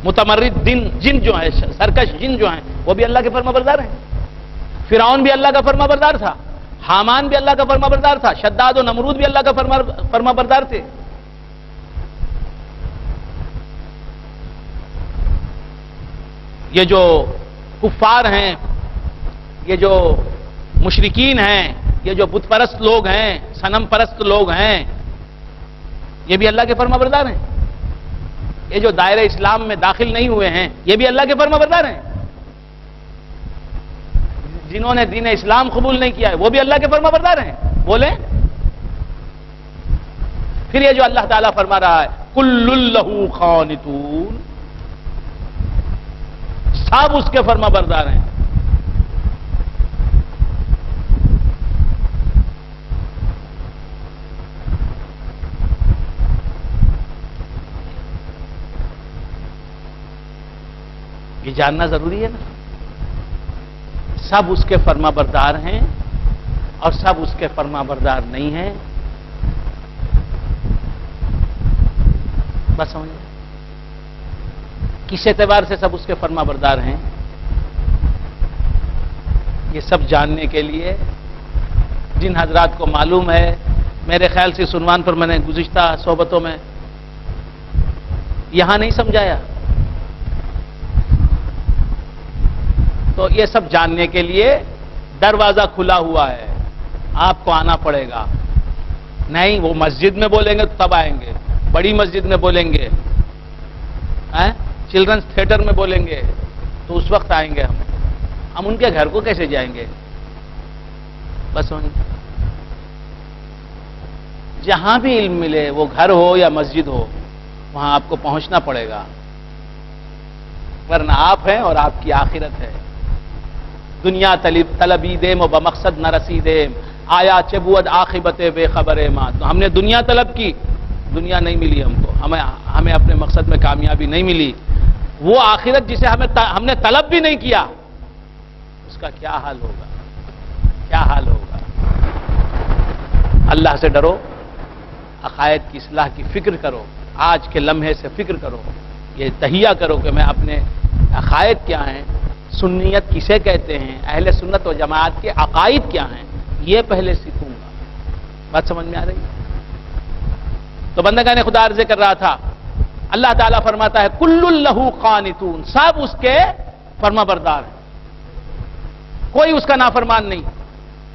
متمرد جن جو ہیں، سرکش جن جو ہیں، وہ بھی اللہ کے فرما بردار ہیں۔ فرعون بھی اللہ کا فرما بردار تھا، حامان بھی اللہ کا فرما بردار تھا، شداد و نمرود بھی اللہ کا فرما بردار تھے۔ یہ جو کفار ہیں، یہ جو مشرکین ہیں، یہ جو بت پرست لوگ ہیں، صنم پرست لوگ ہیں، یہ بھی اللہ کے فرما بردار ہیں۔ یہ جو دائرہ اسلام میں داخل نہیں ہوئے ہیں، یہ بھی اللہ کے فرما بردار ہیں۔ جنہوں نے دین اسلام قبول نہیں کیا ہے، وہ بھی اللہ کے فرما بردار ہیں۔ بولیں پھر یہ جو اللہ تعالیٰ فرما رہا ہے کل لہ قانتون، سب اس کے فرما بردار ہیں۔ یہ جاننا ضروری ہے نا، سب اس کے فرما بردار ہیں اور سب اس کے فرما بردار نہیں ہیں۔ بس سمجھیں کس اعتبار سے سب اس کے فرما بردار ہیں، یہ سب جاننے کے لیے جن حضرات کو معلوم ہے، میرے خیال سے اس عنوان پر میں نے گزشتہ صحبتوں میں یہاں نہیں سمجھایا، تو یہ سب جاننے کے لیے دروازہ کھلا ہوا ہے، آپ کو آنا پڑے گا۔ نہیں وہ مسجد میں بولیں گے تو تب آئیں گے، بڑی مسجد میں بولیں گے، چلڈرنس تھیٹر میں بولیں گے تو اس وقت آئیں گے ہم ان کے گھر کو کیسے جائیں گے؟ بس جہاں بھی علم ملے، وہ گھر ہو یا مسجد ہو، وہاں آپ کو پہنچنا پڑے گا، ورنہ آپ ہیں اور آپ کی آخرت ہے۔ دنیا طلبی دیم و بمقصد نہ رسیدیم، آیا چبود عاقبت بے خبر ماں۔ تو ہم نے دنیا طلب کی، دنیا نہیں ملی ہم کو، ہمیں اپنے مقصد میں کامیابی نہیں ملی۔ وہ آخرت جسے ہم نے طلب بھی نہیں کیا، اس کا کیا حال ہوگا؟ کیا حال ہوگا؟ اللہ سے ڈرو، عقائد کی اصلاح کی فکر کرو، آج کے لمحے سے فکر کرو، یہ تہیہ کرو کہ میں اپنے عقائد کیا ہیں، سنیت کسے کہتے ہیں، اہل سنت و جماعت کے عقائد کیا ہیں، یہ پہلے سیکھوں گا۔ بات سمجھ میں آ رہی ہے؟ تو بندگان خدا عرض کر رہا تھا، اللہ تعالیٰ فرماتا ہے کل لہ قانتون، سب اس کے فرما بردار ہیں، کوئی اس کا نافرمان نہیں،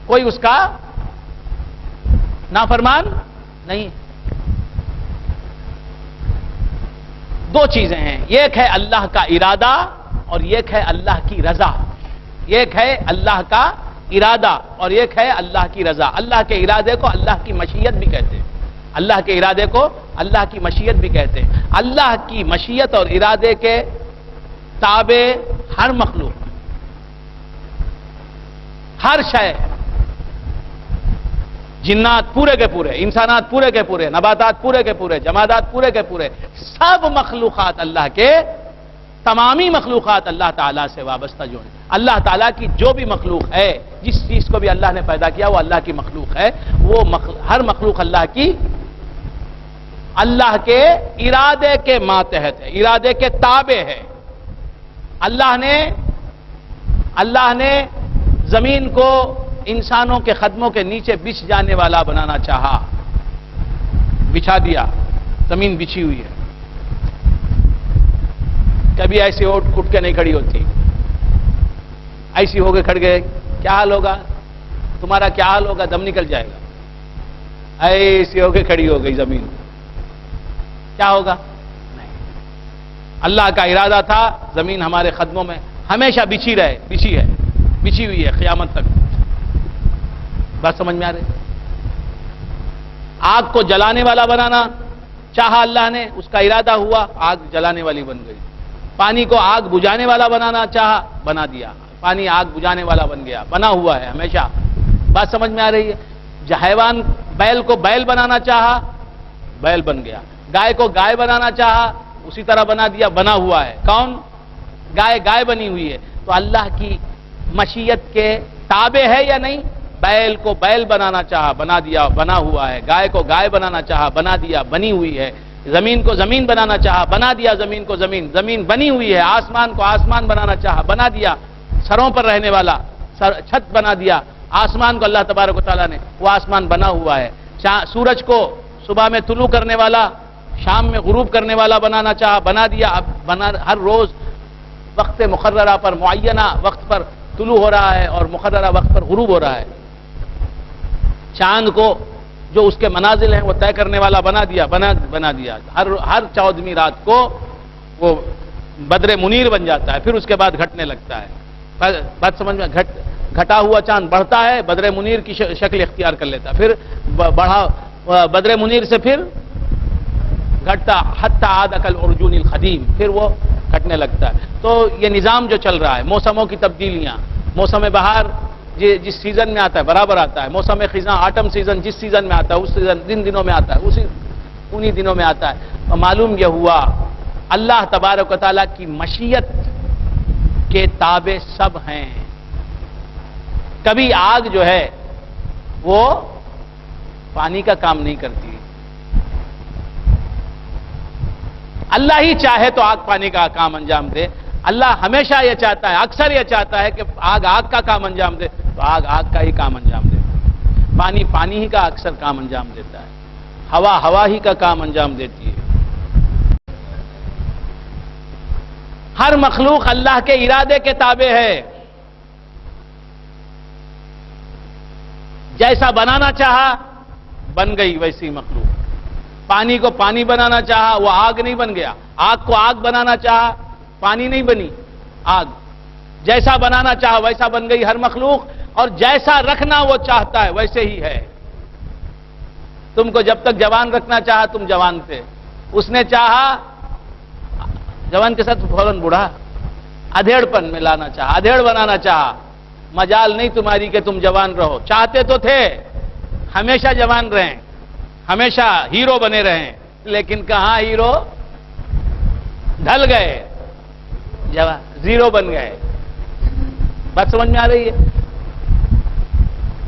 کوئی اس کا نافرمان نہیں۔ دو چیزیں ہیں، ایک ہے اللہ کا ارادہ اور ایک ہے اللہ کی رضا۔ ایک ہے اللہ کا ارادہ اور ایک ہے اللہ کی رضا۔ اللہ کے ارادے کو اللہ کی مشیت بھی کہتے ہیں، اللہ کے ارادے کو اللہ کی مشیت بھی کہتے ہیں۔ اللہ کی مشیت اور ارادے کے تابع ہر مخلوق، ہر شے، جنات پورے کے پورے، انسانات پورے کے پورے، نباتات پورے کے پورے، جمادات پورے کے پورے، سب مخلوقات اللہ کے، تمامی مخلوقات اللہ تعالیٰ سے وابستہ جو ہیں۔ اللہ تعالیٰ کی جو بھی مخلوق ہے، جس چیز کو بھی اللہ نے پیدا کیا وہ اللہ کی مخلوق ہے، وہ ہر مخلوق اللہ کی، اللہ کے ارادے کے ماتحت ہے، ارادے کے تابع ہے۔ اللہ نے زمین کو انسانوں کے قدموں کے نیچے بچھ جانے والا بنانا چاہا، بچھا دیا، زمین بچھی ہوئی ہے، کبھی ایسے اٹھ کٹ کے نہیں کھڑی ہوتی، ایسی ہو کے کھڑ گئے، کیا حال ہوگا تمہارا؟ کیا حال ہوگا؟ دم نکل جائے گا۔ ایسی ہو کے کھڑی ہو گئی زمین، کیا ہوگا؟ نہیں۔ اللہ کا ارادہ تھا زمین ہمارے قدموں میں ہمیشہ بچھی رہے، بچھی ہوئی ہے قیامت تک۔ بات سمجھ میں آ رہی؟ آگ کو جلانے والا بنانا چاہا اللہ نے، اس کا ارادہ ہوا، آگ جلانے والی بن گئی۔ پانی کو آگ بجھانے والا بنانا چاہا، بنا دیا، پانی آگ بجھانے والا بن گیا، بنا ہوا ہے ہمیشہ۔ بات سمجھ میں آ رہی ہے؟ حیوان بیل کو بیل بنانا چاہا، بیل بن گیا، گائے کو گائے بنانا چاہا، اسی طرح بنا دیا، بنا ہوا ہے۔ کون؟ گائے بنی ہوئی ہے۔ تو اللہ کی مشیت کے تابع ہے یا نہیں؟ بیل کو بیل بنانا چاہا، بنا دیا، بنا ہوا ہے۔ گائے کو گائے بنانا چاہا، بنا دیا، بنی ہوئی ہے۔ زمین کو زمین بنانا چاہا، بنا دیا زمین کو زمین، زمین بنی ہوئی ہے، آسمان کو آسمان بنانا چاہا، بنا دیا، سروں پر رہنے والا چھت بنا دیا آسمان کو اللہ تبارک و تعالیٰ نے، وہ آسمان بنا ہوا ہے۔ سورج کو صبح میں طلوع کرنے والا، شام میں غروب کرنے والا بنانا چاہا، بنا دیا، اب ہر روز وقت مقررہ پر، معینہ وقت پر طلوع ہو رہا ہے اور مقررہ وقت پر غروب ہو رہا ہے۔ چاند کو جو اس کے منازل ہیں وہ طے کرنے والا بنا دیا، بنا دیا، ہر 14ویں رات کو وہ بدر منیر بن جاتا ہے، پھر اس کے بعد گھٹنے لگتا ہے۔ بات سمجھ میں؟ گھٹا ہوا چاند بڑھتا ہے، بدر منیر کی شکل اختیار کر لیتا ہے، پھر بڑھا بدر منیر سے پھر گھٹتا حتی عاد کالعرجون القدیم، پھر وہ گھٹنے لگتا ہے۔ تو یہ نظام جو چل رہا ہے، موسموں کی تبدیلیاں، موسم بہار جس سیزن میں آتا ہے برابر آتا ہے، موسم خزاں آٹم سیزن جس سیزن میں آتا ہے اس سیزن جن دنوں میں آتا ہے انہی دنوں میں آتا ہے۔ اور معلوم یہ ہوا اللہ تبارک و تعالیٰ کی مشیت کے تابع سب ہیں۔ کبھی آگ جو ہے وہ پانی کا کام نہیں کرتی، اللہ ہی چاہے تو آگ پانی کا کام انجام دے۔ اللہ ہمیشہ یہ چاہتا ہے، اکثر یہ چاہتا ہے کہ آگ کا کام انجام دے تو آگ کا ہی کام انجام دے، پانی ہی کا اکثر کام انجام دیتا ہے، ہوا ہی کا کام انجام دیتی ہے۔ ہر مخلوق اللہ کے ارادے کے تابع ہے، جیسا بنانا چاہا بن گئی ویسی مخلوق۔ پانی کو پانی بنانا چاہا وہ آگ نہیں بن گیا، آگ کو آگ بنانا چاہا پانی نہیں بنی آگ، جیسا بنانا چاہا ویسا بن گئی ہر مخلوق، اور جیسا رکھنا وہ چاہتا ہے ویسے ہی ہے۔ تم کو جب تک جوان رکھنا چاہا تم جوان تھے، اس نے چاہا جوان کے ساتھ فوراً بوڑھا، ادھیڑ پن میں لانا چاہا، ادھیڑ بنانا چاہا، مجال نہیں تمہاری کہ تم جوان رہو، چاہتے تو تھے ہمیشہ جوان رہیں، ہمیشہ ہیرو بنے رہیں، لیکن کہاں ہیرو، ڈھل گئے، زیرو بن گئے۔ بات سمجھ میں آ رہی ہے؟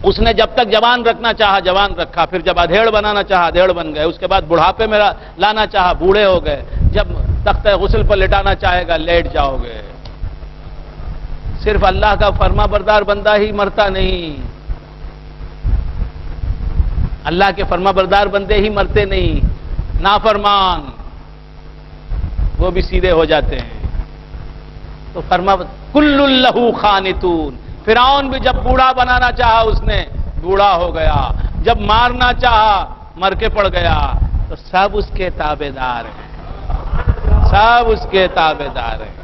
اس نے جب تک جوان رکھنا چاہا جوان رکھا، پھر جب ادھیڑ بنانا چاہا ادھیڑ بن گئے، اس کے بعد بڑھاپے میں لانا چاہا بوڑھے ہو گئے، جب تختہ غسل پر لٹانا چاہے گا لیٹ جاؤ گے۔ صرف اللہ کا فرما بردار بندہ ہی مرتا نہیں، اللہ کے فرما بردار بندے ہی مرتے نہیں، نافرمان وہ بھی سیدھے ہو جاتے ہیں۔ تو فرما کل لہو خانتون، فرعون بھی جب بوڑھا بنانا چاہا اس نے بوڑھا ہو گیا، جب مارنا چاہا مر کے پڑ گیا، تو سب اس کے تابع دار ہیں، سب اس کے تابع دار ہیں۔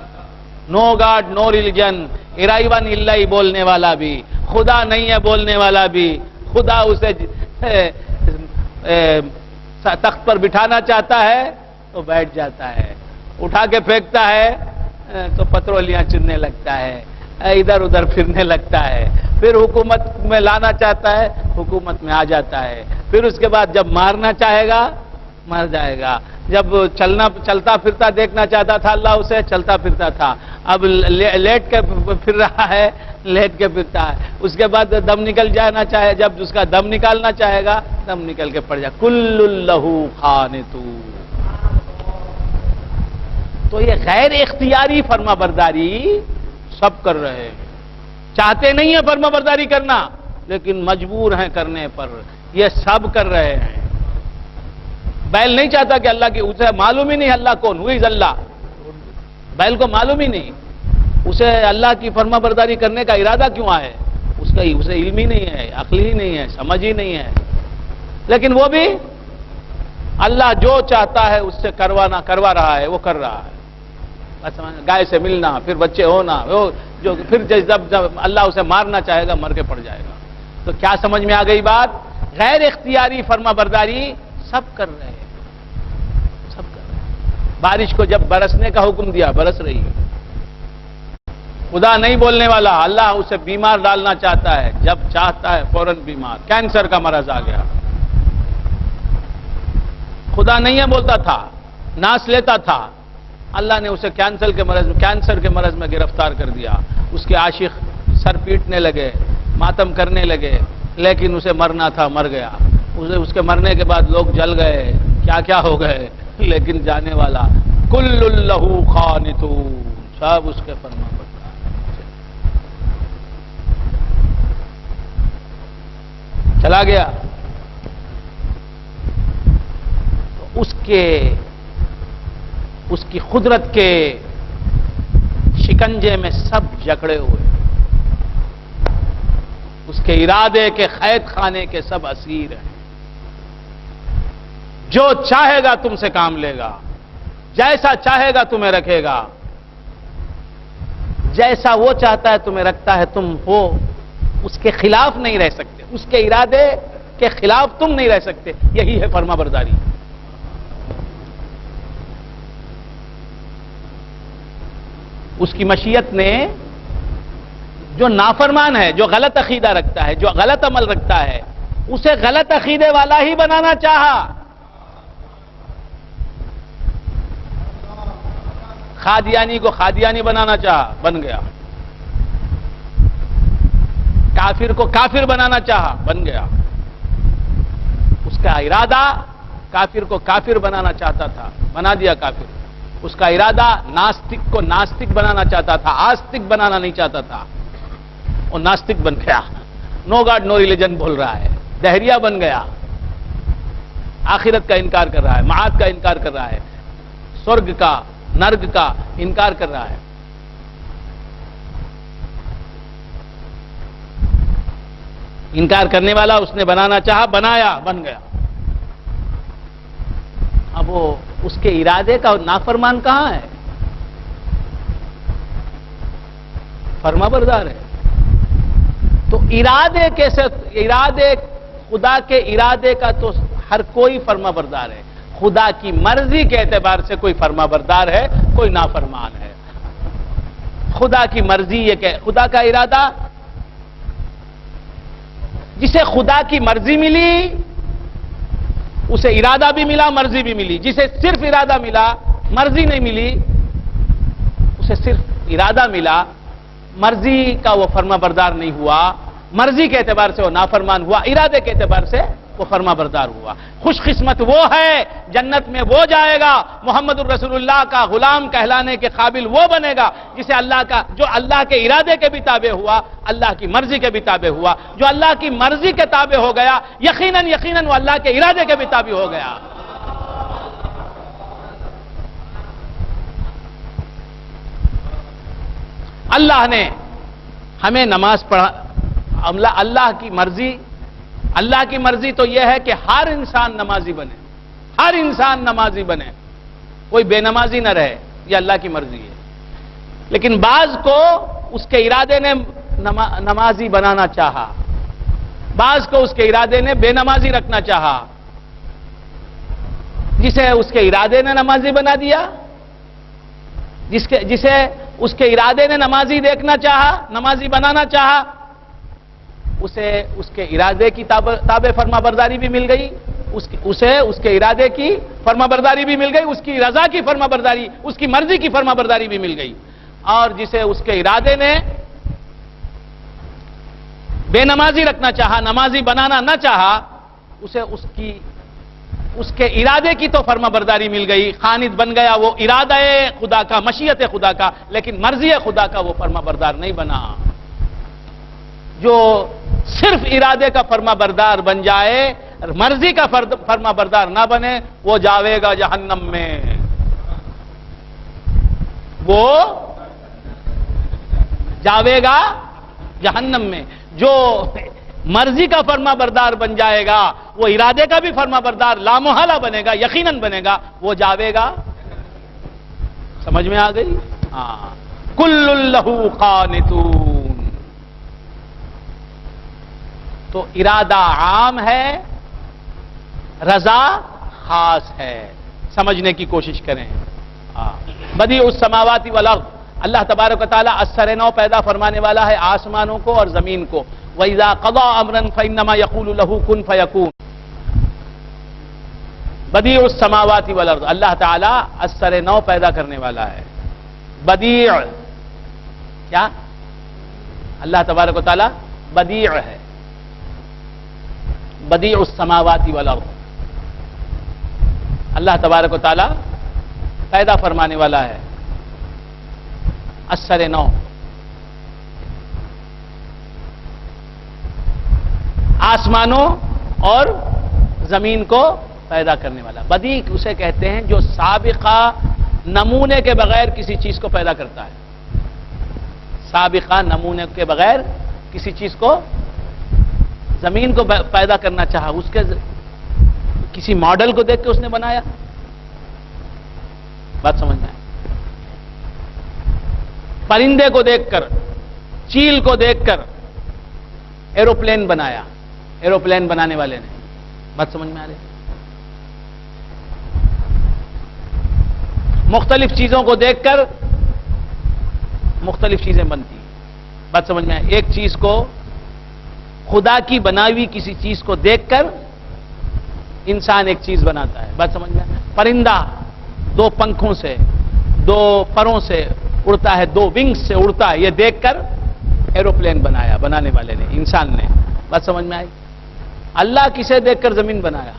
نو گاڈ نو ریلیجن، ایرائیون اللہ بولنے والا بھی، خدا نہیں ہے بولنے والا بھی، خدا اسے تخت پر بٹھانا چاہتا ہے تو بیٹھ جاتا ہے، اٹھا کے پھینکتا ہے تو پترولیاں چننے لگتا ہے، ادھر ادھر پھرنے لگتا ہے، پھر حکومت میں لانا چاہتا ہے حکومت میں آ جاتا ہے، پھر اس کے بعد جب مارنا چاہے گا مر جائے گا، جب چلتا پھرتا دیکھنا چاہتا تھا اللہ اسے چلتا پھرتا تھا، اب لیٹ کے پھر رہا ہے، لیٹ کے پھرتا ہے، اس کے بعد دم نکل جانا چاہے، جب اس کا دم نکالنا چاہے گا دم نکل کے پڑ جائے، کل لہو خانتون۔ تو یہ غیر اختیاری فرما برداری سب کر رہے ہیں، چاہتے نہیں ہیں فرما برداری کرنا لیکن مجبور ہیں کرنے پر، یہ سب کر رہے ہیں۔ بیل نہیں چاہتا کہ اللہ کی، اسے معلوم ہی نہیں اللہ کون، ہو از اللہ، بیل کو معلوم ہی نہیں، اسے اللہ کی فرما برداری کرنے کا ارادہ کیوں آئے، اسے علم ہی نہیں ہے، عقل ہی نہیں ہے، سمجھ ہی نہیں ہے، لیکن وہ بھی اللہ جو چاہتا ہے اس سے کروا رہا ہے، وہ کر رہا ہے۔ گائے سے ملنا، پھر بچے ہونا، پھر جب اللہ اسے مارنا چاہے گا مر کے پڑ جائے گا۔ تو کیا سمجھ میں آ گئی بات؟ غیر اختیاری فرما برداری سب کر رہے ہیں، سب کر رہے ہیں۔ بارش کو جب برسنے کا حکم دیا برس رہی ہے، خدا نہیں بولنے والا، اللہ اسے بیمار ڈالنا چاہتا ہے، جب چاہتا ہے فوراً بیمار، کینسر کا مرض آ گیا، خدا نہیں ہے بولتا تھا، ناس لیتا تھا، اللہ نے اسے کینسر کے مرض میں گرفتار کر دیا، اس کے عاشق سر پیٹنے لگے، ماتم کرنے لگے، لیکن اسے مرنا تھا مر گیا، اس کے مرنے کے بعد لوگ جل گئے، کیا کیا ہو گئے، لیکن جانے والا کل لہ قانتون، سب اس کے فرما بردار۔ چلا گیا تو اس کی قدرت کے شکنجے میں سب جکڑے ہوئے، اس کے ارادے کے قید خانے کے سب اسیر ہیں۔ جو چاہے گا تم سے کام لے گا، جیسا چاہے گا تمہیں رکھے گا، جیسا وہ چاہتا ہے تمہیں رکھتا ہے، تم ہو اس کے خلاف نہیں رہ سکتے، اس کے ارادے کے خلاف تم نہیں رہ سکتے۔ یہی ہے فرما برداری۔ اس کی مشیت نے جو نافرمان ہے، جو غلط عقیدہ رکھتا ہے، جو غلط عمل رکھتا ہے، اسے غلط عقیدے والا ہی بنانا چاہا۔ قادیانی کو قادیانی بنانا چاہا، بن گیا۔ کافر کو کافر بنانا چاہا، بن گیا۔ اس کا ارادہ کافر کو کافر بنانا چاہتا تھا، بنا دیا کافر۔ اس کا ارادہ ناستک کو ناستک بنانا چاہتا تھا، آستک بنانا نہیں چاہتا تھا، اور ناستک بن گیا۔ نو گاڈ نو ریلیجن بول رہا ہے، دہریہ بن گیا۔ آخرت کا انکار کر رہا ہے، معاد کا انکار کر رہا ہے، سورگ کا نرگ کا انکار کر رہا ہے۔ انکار کرنے والا اس نے بنانا چاہا، بنایا، بن گیا۔ اب وہ اس کے ارادے کا نافرمان کہاں ہے؟ فرما بردار ہے۔ تو ارادے خدا کے ارادے کا تو ہر کوئی فرما بردار ہے۔ خدا کی مرضی کے اعتبار سے کوئی فرما بردار ہے، کوئی نافرمان ہے۔ خدا کی مرضی یہ کہ خدا کا ارادہ، جسے خدا کی مرضی ملی اسے ارادہ بھی ملا، مرضی بھی ملی۔ جسے صرف ارادہ ملا، مرضی نہیں ملی، اسے صرف ارادہ ملا، مرضی کا وہ فرما بردار نہیں ہوا، مرضی کے اعتبار سے وہ نافرمان ہوا، ارادے کے اعتبار سے وہ فرما بردار ہوا۔ خوش قسمت وہ ہے، جنت میں وہ جائے گا، محمد الرسول اللہ کا غلام کہلانے کے قابل وہ بنے گا جسے جو اللہ کے ارادے کے بھی تابع ہوا، اللہ کی مرضی کے بھی تابع ہوا۔ جو اللہ کی مرضی کے تابع ہو گیا، یقیناً وہ اللہ کے ارادے کے بھی تابع ہو گیا۔ اللہ نے ہمیں نماز پڑھا، اللہ کی مرضی تو یہ ہے کہ ہر انسان نمازی بنے، ہر انسان نمازی بنے، کوئی بے نمازی نہ رہے، یہ اللہ کی مرضی ہے۔ لیکن بعض کو اس کے ارادے نے نمازی بنانا چاہا، بعض کو اس کے ارادے نے بے نمازی رکھنا چاہا۔ جسے اس کے ارادے نے نمازی بنا دیا، جسے اس کے ارادے نے نمازی دیکھنا چاہا، نمازی بنانا چاہا، اسے اس کے ارادے کی تابع فرما برداری بھی مل گئی، اسے اس کے ارادے کی فرما برداری بھی مل گئی، اس کی رضا کی فرما برداری، اس کی مرضی کی فرما برداری بھی مل گئی۔ اور جسے اس کے ارادے نے بے نمازی رکھنا چاہا، نمازی بنانا نہ چاہا، اسے اس کے ارادے کی تو فرما برداری مل گئی، خانت بن گیا، وہ ارادہ خدا کا، مشیت خدا کا، لیکن مرضی خدا کا وہ فرما بردار نہیں بنا۔ جو صرف ارادے کا فرما بردار بن جائے، مرضی کا فرما بردار نہ بنے، وہ جاوے گا جہنم میں، وہ جاوے گا جہنم میں۔ جو مرضی کا فرما بردار بن جائے گا، وہ ارادے کا بھی فرما بردار لامحالہ بنے گا، یقیناً بنے گا، وہ جاوے گا۔ سمجھ میں آ گئی؟ ہاں، کل لہ قانتون۔ تو ارادہ عام ہے، رضا خاص ہے، سمجھنے کی کوشش کریں۔ بدیع السماوات والارض، اللہ تبارک و تعالیٰ اثر نو پیدا فرمانے والا ہے آسمانوں کو اور زمین کو۔ وَإِذَا قَضَىٰ أَمْرًا فَإِنَّمَا يَقُولُ لَهُ كُن فَيَكُونُ۔ بدیع السماوات والارض، اللہ تعالیٰ اثر نو پیدا کرنے والا ہے۔ بدیع کیا؟ اللہ تبارک و تعالیٰ بدیع ہے، بدیع السماوات والارض۔ اللہ تبارک و تعالی پیدا فرمانے والا ہے اثر نو، آسمانوں اور زمین کو پیدا کرنے والا۔ بدیع اسے کہتے ہیں جو سابقہ نمونے کے بغیر کسی چیز کو پیدا کرتا ہے۔ سابقہ نمونے کے بغیر کسی چیز کو، زمین کو پیدا کرنا چاہا، اس کے کسی ماڈل کو دیکھ کے اس نے بنایا؟ بات سمجھ میں آئے؟ پرندے کو دیکھ کر، چیل کو دیکھ کر ایروپلین بنایا، ایروپلین بنانے والے نے۔ بات سمجھ میں آ رہی؟ مختلف چیزوں کو دیکھ کر مختلف چیزیں بنتی ہیں۔ بات سمجھ میں آئے؟ ایک چیز کو، خدا کی بنائی ہوئی کسی چیز کو دیکھ کر انسان ایک چیز بناتا ہے۔ بات سمجھ میں آئے؟ پرندہ دو پنکھوں سے، دو پروں سے اڑتا ہے، دو ونگز سے اڑتا ہے، یہ دیکھ کر ایروپلین بنایا بنانے والے نے، انسان نے۔ بات سمجھ میں آئی؟ اللہ کسے دیکھ کر زمین بنایا؟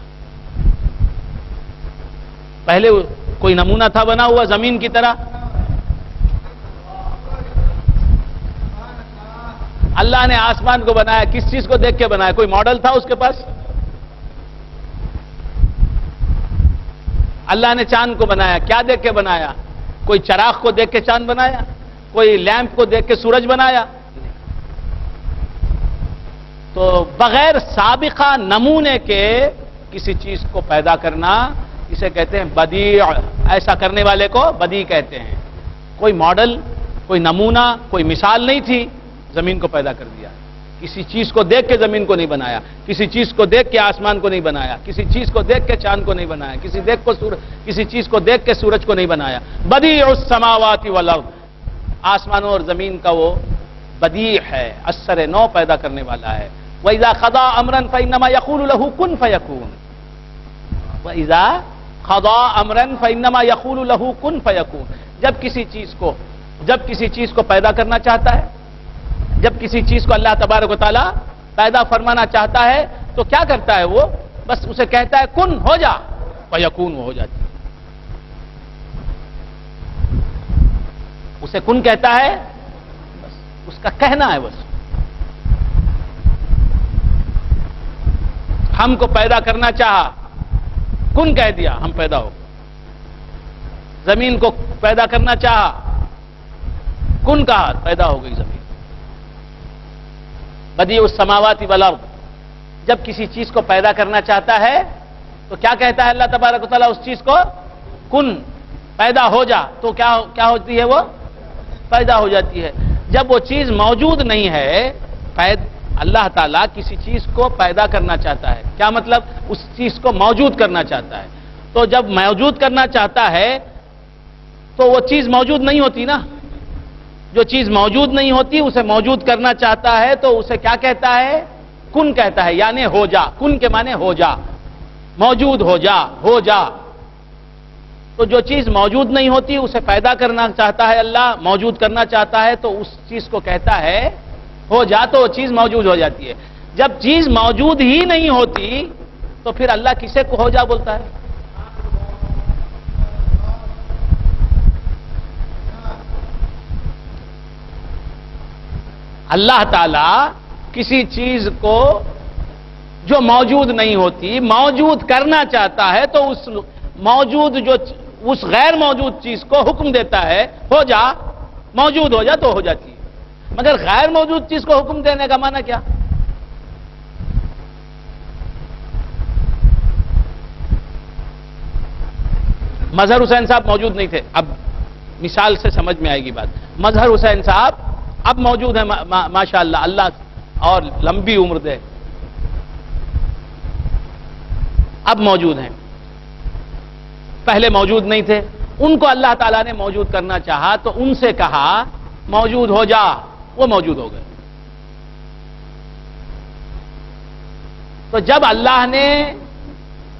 پہلے کوئی نمونہ تھا بنا ہوا زمین کی طرح؟ اللہ نے آسمان کو بنایا کس چیز کو دیکھ کے بنایا؟ کوئی ماڈل تھا اس کے پاس؟ اللہ نے چاند کو بنایا کیا دیکھ کے بنایا؟ کوئی چراغ کو دیکھ کے چاند بنایا؟ کوئی لیمپ کو دیکھ کے سورج بنایا؟ تو بغیر سابقہ نمونے کے کسی چیز کو پیدا کرنا، اسے کہتے ہیں بدیع۔ ایسا کرنے والے کو بدیع کہتے ہیں۔ کوئی ماڈل، کوئی نمونہ، کوئی مثال نہیں تھی، زمین کو پیدا کر دیا۔ کسی چیز کو دیکھ کے زمین کو نہیں بنایا، کسی چیز کو دیکھ کے آسمان کو نہیں بنایا، کسی چیز کو دیکھ کے چاند کو نہیں بنایا، کسی چیز کو دیکھ کے سورج کو نہیں بنایا۔ بدیع السماوات والارض، آسمانوں اور زمین کا وہ بدیع ہے، اثر نو پیدا کرنے والا ہے۔ وَإِذَا قَضَىٰ أَمْرًا فَإِنَّمَا يَقُولُ لَهُ كُن فَيَكُونُ۔ وَإِذَا قَضَىٰ أَمْرًا فَإِنَّمَا يَقُولُ لَهُ كُن فَيَكُونُ، جب کسی چیز کو پیدا کرنا چاہتا ہے، جب کسی چیز کو اللہ تبارک و تعالی پیدا فرمانا چاہتا ہے تو کیا کرتا ہے؟ وہ بس اسے کہتا ہے کن ہو جا، فیکون، وہ ہو جاتی ہے۔ اسے کن کہتا ہے، بس اس کا کہنا ہے۔ بس ہم کو پیدا کرنا چاہا، کن کہہ دیا، ہم پیدا ہو۔ زمین کو پیدا کرنا چاہا، کن کہا، پیدا ہو گئی زمین۔ بدیع السماوات والارض، جب کسی چیز کو پیدا کرنا چاہتا ہے تو کیا کہتا ہے اللہ تبارک و تعالیٰ اس چیز کو؟ کن، پیدا ہو جا، تو کیا ہوتی ہے؟ وہ پیدا ہو جاتی ہے۔ جب وہ چیز موجود نہیں ہے، اللہ تعالیٰ کسی چیز کو پیدا کرنا چاہتا ہے، کیا مطلب؟ اس چیز کو موجود کرنا چاہتا ہے۔ تو جب موجود کرنا چاہتا ہے تو وہ چیز موجود نہیں ہوتی نا۔ جو چیز موجود نہیں ہوتی اسے موجود کرنا چاہتا ہے تو اسے کیا کہتا ہے؟ کن کہتا ہے، یعنی ہو جا۔ کن کے معنی ہو جا، موجود ہو جا، ہو جا۔ تو جو چیز موجود نہیں ہوتی اسے پیدا کرنا چاہتا ہے اللہ، موجود کرنا چاہتا ہے تو اس چیز کو کہتا ہے ہو جا، تو وہ چیز موجود ہو جاتی ہے۔ جب چیز موجود ہی نہیں ہوتی تو پھر اللہ کسے کو ہو جا بولتا ہے؟ اللہ تعالیٰ کسی چیز کو جو موجود نہیں ہوتی موجود کرنا چاہتا ہے تو اس غیر موجود چیز کو حکم دیتا ہے ہو جا، موجود ہو جا، تو ہو جاتی ہے۔ مگر غیر موجود چیز کو حکم دینے کا معنی کیا؟ مظہر حسین صاحب موجود نہیں تھے، اب مثال سے سمجھ میں آئے گی بات۔ مظہر حسین صاحب اب موجود ہیں، ماشاءاللہ، اللہ اور لمبی عمر دے، اب موجود ہیں، پہلے موجود نہیں تھے۔ ان کو اللہ تعالیٰ نے موجود کرنا چاہا تو ان سے کہا موجود ہو جا، وہ موجود ہو گئے۔ تو جب اللہ نے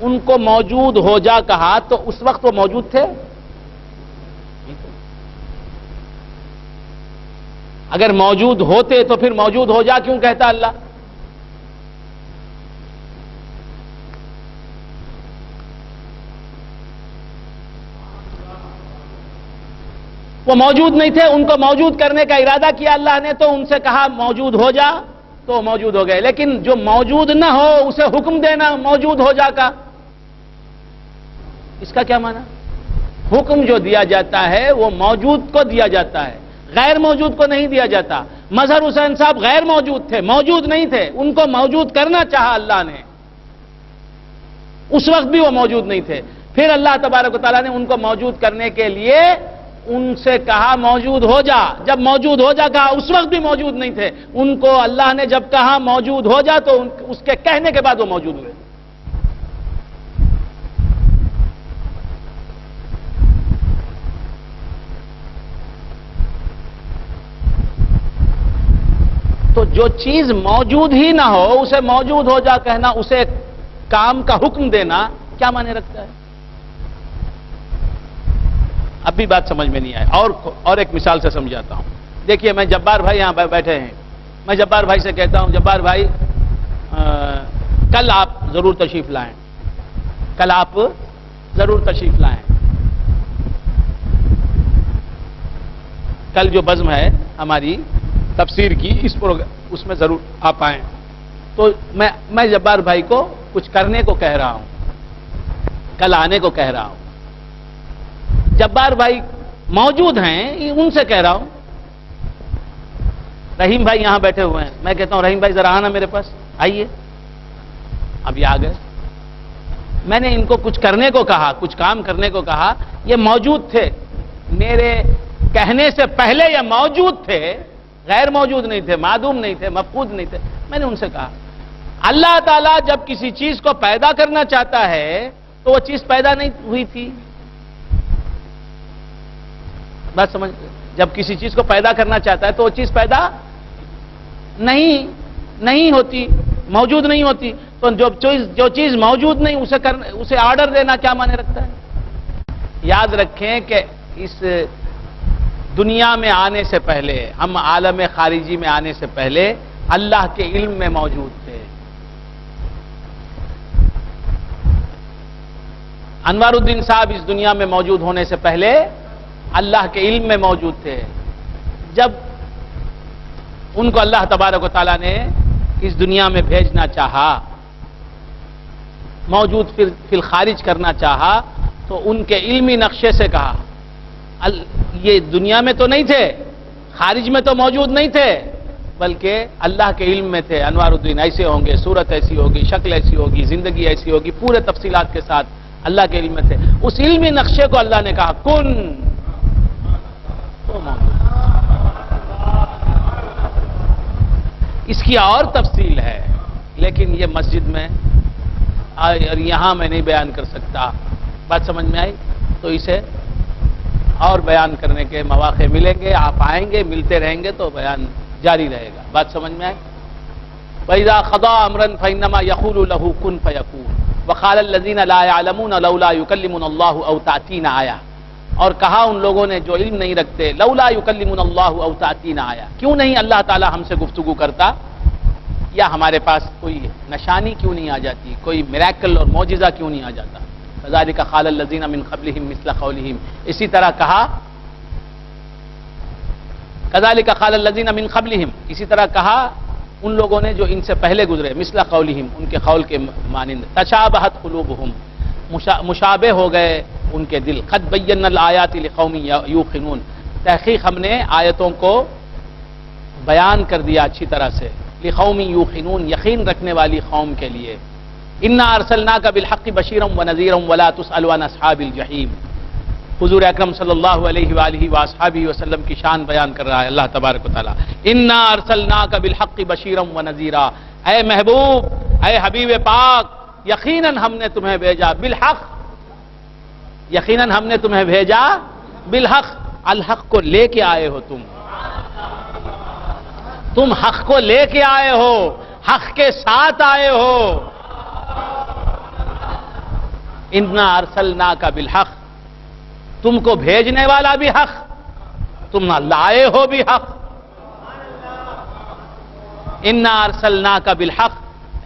ان کو موجود ہو جا کہا تو اس وقت وہ موجود تھے؟ اگر موجود ہوتے تو پھر موجود ہو جا کیوں کہتا اللہ؟ وہ موجود نہیں تھے، ان کو موجود کرنے کا ارادہ کیا اللہ نے، تو ان سے کہا موجود ہو جا، تو موجود ہو گئے۔ لیکن جو موجود نہ ہو اسے حکم دینا موجود ہو جا کا، اس کا کیا معنی؟ حکم جو دیا جاتا ہے وہ موجود کو دیا جاتا ہے، غیر موجود کو نہیں دیا جاتا۔ مظہر حسین صاحب غیر موجود تھے، موجود نہیں تھے، ان کو موجود کرنا چاہا اللہ نے، اس وقت بھی وہ موجود نہیں تھے۔ پھر اللہ تبارک و تعالیٰ نے ان کو موجود کرنے کے لیے ان سے کہا موجود ہو جا۔ جب موجود ہو جا کہا، اس وقت بھی موجود نہیں تھے، ان کو اللہ نے جب کہا موجود ہو جا تو اس کے کہنے کے بعد وہ موجود ہوئے۔ تو جو چیز موجود ہی نہ ہو اسے موجود ہو جا کہنا، اسے کام کا حکم دینا کیا معنی رکھتا ہے؟ اب بھی بات سمجھ میں نہیں آئے، اور ایک مثال سے سمجھاتا ہوں۔ دیکھیے، میں جبار بھائی یہاں بیٹھے ہیں، میں جبار بھائی سے کہتا ہوں جبار بھائی کل آپ ضرور تشریف لائیں، کل آپ ضرور تشریف لائیں، کل جو بزم ہے ہماری تفسیر کی اس میں ضرور آپ آئیں۔ تو میں جبار بھائی کو کچھ کرنے کو کہہ رہا ہوں، کل آنے کو کہہ رہا ہوں۔ جبار بھائی موجود ہیں، ان سے کہہ رہا ہوں۔ رحیم بھائی یہاں بیٹھے ہوئے ہیں، میں کہتا ہوں رحیم بھائی ذرا آنا میرے پاس، آئیے۔ اب یہ آ گئے، میں نے ان کو کچھ کرنے کو کہا، کچھ کام کرنے کو کہا، یہ موجود تھے، میرے کہنے سے پہلے یہ موجود تھے، غیر موجود نہیں تھے، معدوم نہیں تھے، مفقود نہیں تھے۔ میں نے ان سے کہا اللہ تعالیٰ جب کسی چیز کو پیدا کرنا چاہتا ہے تو وہ چیز پیدا نہیں ہوئی تھی، بات سمجھ، جب کسی چیز کو پیدا کرنا چاہتا ہے تو وہ چیز پیدا نہیں ہوتی، موجود نہیں ہوتی۔ تو جو چیز موجود نہیں اسے آرڈر دینا کیا معنی رکھتا ہے؟ یاد رکھیں کہ اس دنیا میں آنے سے پہلے، ہم عالم خارجی میں آنے سے پہلے اللہ کے علم میں موجود تھے۔ انوار الدین صاحب اس دنیا میں موجود ہونے سے پہلے اللہ کے علم میں موجود تھے۔ جب ان کو اللہ تبارک و تعالیٰ نے اس دنیا میں بھیجنا چاہا، موجود فی الخارج کرنا چاہا، تو ان کے علمی نقشے سے کہا یہ دنیا میں تو نہیں تھے، خارج میں تو موجود نہیں تھے، بلکہ اللہ کے علم میں تھے۔ انوار الدین ایسے ہوں گے، صورت ایسی ہوگی، شکل ایسی ہوگی، زندگی ایسی ہوگی، پورے تفصیلات کے ساتھ اللہ کے علم میں تھے۔ اس علمی نقشے کو اللہ نے کہا کن، تو موجود۔ اس کی اور تفصیل ہے، لیکن یہ مسجد میں اور یہاں میں نہیں بیان کر سکتا۔ بات سمجھ میں آئی؟ تو اسے اور بیان کرنے کے مواقع ملیں گے، آپ آئیں گے، ملتے رہیں گے تو بیان جاری رہے گا۔ بات سمجھ میں آئی؟ وَإِذَا قَضَىٰ أَمْرًا فَإِنَّمَا يَقُولُ لَهُ كُن فَيَكُونُ وَقَالَ الَّذِينَ لَا يَعْلَمُونَ لَوْلَا يُكَلِّمُنَا اللَّهُ أَوْ تَأْتِينَا آیَةٌ، اور کہا ان لوگوں نے جو علم نہیں رکھتے، لولا یکلمنا اللہ او تأتینا آیا، کیوں نہیں اللہ تعالی ہم سے گفتگو کرتا، یا ہمارے پاس کوئی نشانی کیوں نہیں آ جاتی، کوئی میریکل اور معجزہ کیوں نہیں آ جاتا۔ کذالک قال الذین من قبلہم مثل قولہم، اسی طرح کہا کذالک قال الذین من قبلہم، اسی طرح کہا ان لوگوں نے جو ان سے پہلے گزرے، مثل قولہم، ان کے قول کے مانند، تشابہت قلوبہم، مشابہ ہو گئے ان کے دل، قد بینا الآیات لقوم یوقنون، تحقیق ہم نے آیتوں کو بیان کر دیا اچھی طرح سے، لقوم یوقنون، یقین رکھنے والی قوم کے لیے، انا ارسلناک بالحق بشیرا ونذیرا ولا تسأل عن اصحاب الجحیم۔ حضور اکرم صلی اللہ علیہ وآلہ وآصحابہ وسلم کی شان بیان کر رہا ہے اللہ تبارک و تعالی، انا ارسلناک بالحق بشیرا ونذیرا، اے محبوب، اے حبیب پاک، یقیناً ہم نے تمہیں بھیجا بالحق، یقیناً ہم نے تمہیں بھیجا بالحق، الحق کو لے کے آئے ہو، تم حق کو لے کے آئے ہو، حق کے ساتھ آئے ہو۔ انا ارسلناک بالحق، تم کو بھیجنے والا بھی حق، تم لائے ہو بھی حق۔ انا ارسلناک بالحق،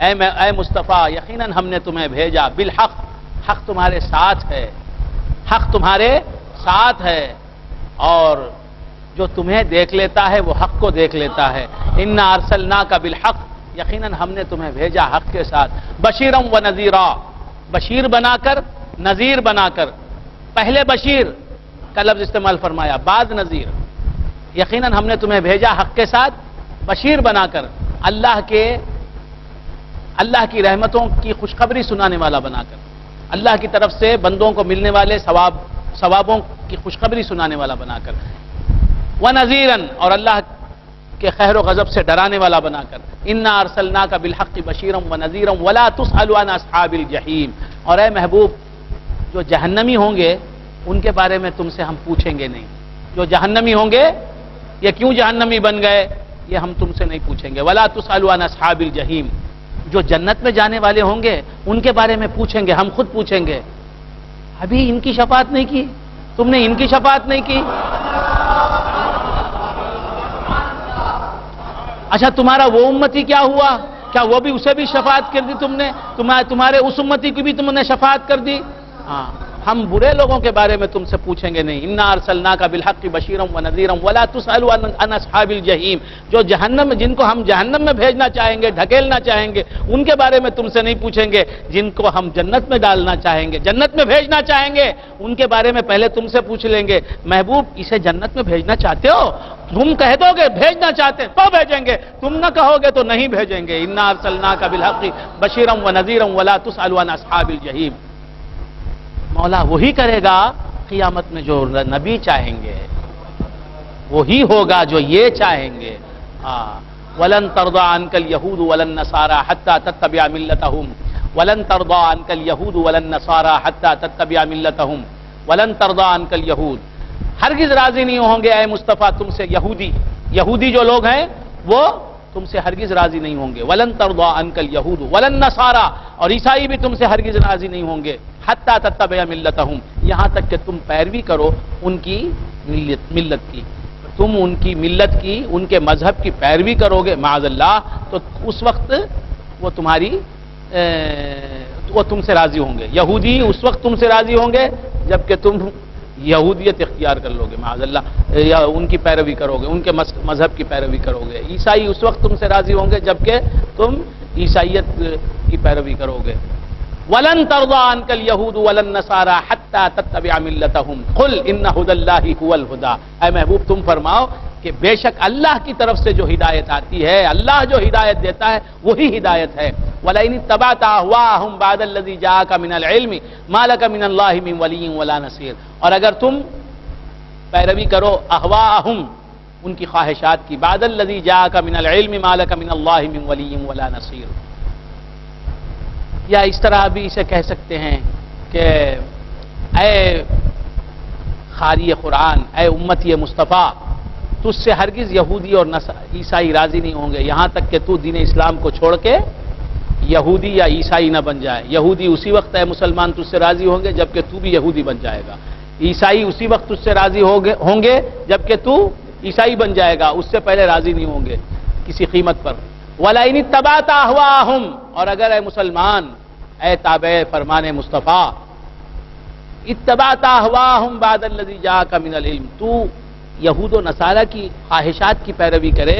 اے مصطفیٰ، یقیناً ہم نے تمہیں بھیجا بالحق، حق تمہارے ساتھ ہے، حق تمہارے ساتھ ہے، اور جو تمہیں دیکھ لیتا ہے وہ حق کو دیکھ لیتا ہے. انا ارسلناک بالحق، یقیناً ہم نے تمہیں بھیجا حق کے ساتھ. بشیرا و نذیرا، بشیر بنا کر نذیر بنا کر. پہلے بشیر کا لفظ استعمال فرمایا، بعد نذیر. یقیناً ہم نے تمہیں بھیجا حق کے ساتھ بشیر بنا کر، اللہ کی رحمتوں کی خوشخبری سنانے والا بنا کر، اللہ کی طرف سے بندوں کو ملنے والے ثوابوں کی خوشخبری سنانے والا بنا کر. وَنَذِيرًا، اور اللہ کے قہر و غضب سے ڈرانے والا بنا کر. اِنَّا أَرْسَلْنَاكَ بِالْحَقِّ بَشِيرًا وَنَذِيرًا وَلَا تُسْأَلُ عَنْ أَصْحَابِ الْجَحِيمِ. اور اے محبوب، جو جہنمی ہوں گے ان کے بارے میں تم سے ہم پوچھیں گے نہیں. جو جہنمی ہوں گے یہ کیوں جہنمی بن گئے یہ ہم تم سے نہیں پوچھیں گے. وَلَا تُسْأَلُ عَنْ أَصْحَابِ الْجَحِيمِ. جو جنت میں جانے والے ہوں گے ان کے بارے میں پوچھیں گے، ہم خود پوچھیں گے. ابھی ان کی شفاعت نہیں کی، تم نے ان کی شفاعت نہیں کی. اچھا تمہارا وہ امتی کیا ہوا؟ کیا وہ بھی اسے بھی شفاعت کر دی تم نے؟ تمہارے اس امتی کی بھی تم نے شفاعت کر دی؟ ہاں، ہم برے لوگوں کے بارے میں تم سے پوچھیں گے نہیں. انا ارسلناک بالحق بشیرا ونذیرا ولا تسأل عن اصحاب الجحیم. جو جن کو ہم جہنم میں بھیجنا چاہیں گے، ڈھکیلنا چاہیں گے، ان کے بارے میں تم سے نہیں پوچھیں گے. جن کو ہم جنت میں ڈالنا چاہیں گے، جنت میں بھیجنا چاہیں گے، ان کے بارے میں پہلے تم سے پوچھ لیں گے. محبوب اسے جنت میں بھیجنا چاہتے ہو؟ تم کہہ دو گے بھیجنا چاہتے تو بھیجیں گے، تم نہ کہو گے تو نہیں بھیجیں گے. انا ارسلناک بالحق بشیرا ونذیرا ولا تسأل عن اصحاب الجحیم. مولا وہی کرے گا قیامت میں جو نبی چاہیں گے، وہی ہوگا جو یہ چاہیں گے. وَلَن تَرْضَىٰ عَنْكَ الْيَهُودُ وَلَا النَّصَارَىٰ حَتَّىٰ تَتَّبِعَ مِلَّتَهُمْ. وَلَن تَرْضَىٰ عَنْكَ الْيَهُودُ وَلَا النَّصَارَىٰ حَتَّىٰ تَتَّبِعَ مِلَّتَهُمْ. وَلَن تَرْضَىٰ عَنْكَ الْيَهُودُ. ہرگز راضی نہیں ہوں گے اے مصطفیٰ تم سے یہودی جو لوگ ہیں وہ تم سے ہرگز راضی نہیں ہوں گے. وَلَن تَرْضَىٰ عَنْكَ الْيَهُودُ وَلَا النَّصَارَىٰ، اور عیسائی بھی تم سے ہرگز راضی نہیں ہوں گے. حتیٰ تتبع ملتہم، یہاں تک کہ تم پیروی کرو ان کی ملت کی. تم ان کی ملت کی، ان کے مذہب کی پیروی کرو گے معاذ اللہ، تو اس وقت وہ تم سے راضی ہوں گے. یہودی اس وقت تم سے راضی ہوں گے جبکہ تم یہودیت اختیار کر لو گے معاذ اللہ، یا ان کی پیروی کرو گے، ان کے مذہب کی پیروی کرو گے. عیسائی اس وقت تم سے راضی ہوں گے جبکہ تم عیسائیت کی پیروی کرو گے. وَلَن تَرْضَىٰ عَنْكَ الْيَهُودُ وَلَا النَّصَارَىٰ حَتَّىٰ تَتَّبِعَ مِلَّتَهُمْ قُلْ إِنَّ هُدَى اللَّهِ هُوَ الْهُدَىٰ. اے محبوب تم فرماؤ کہ بے شک اللہ کی طرف سے جو ہدایت آتی ہے، اللہ جو ہدایت دیتا ہے وہی ہدایت ہے. وَلَئِنِ اتَّبَعْتَ أَهْوَاءَهُمْ بَعْدَ الَّذِي جَاءَكَ مِنَ الْعِلْمِ مَا لَكَ مِنَ اللَّهِ مِنْ وَلِيٍّ وَلَا نَصِيرٍ. اور اگر تم پیروی کرو اہواءہم، ان کی خواہشات کی، بعد الذی جاءک من العلم ما لک من اللہ من ولی ولا نصیر. یا اس طرح بھی اسے کہہ سکتے ہیں کہ اے خاری قرآن، اے امتی مصطفیٰ، تجھ سے ہرگز یہودی اور عیسائی راضی نہیں ہوں گے یہاں تک کہ تو دین اسلام کو چھوڑ کے یہودی یا عیسائی نہ بن جائے. یہودی اسی وقت اے مسلمان تجھ سے راضی ہوں گے جبکہ تو بھی یہودی بن جائے گا. عیسائی اسی وقت تجھ سے راضی ہوں گے جبکہ تو عیسائی بن جائے گا، اس سے پہلے راضی نہیں ہوں گے کسی قیمت پر. وَلَئِنِ اتَّبَعْتَ أَهْوَاءَهُمْ، اور اگر اے مسلمان، اے تابع فرمان مصطفیٰ، اتَّبَعْتَ أَهْوَاءَهُمْ بَعْدَ الَّذِي جَاءَكَ مِنَ الْعِلْمِ، تو یہود و نصارہ کی خواہشات کی پیروی کرے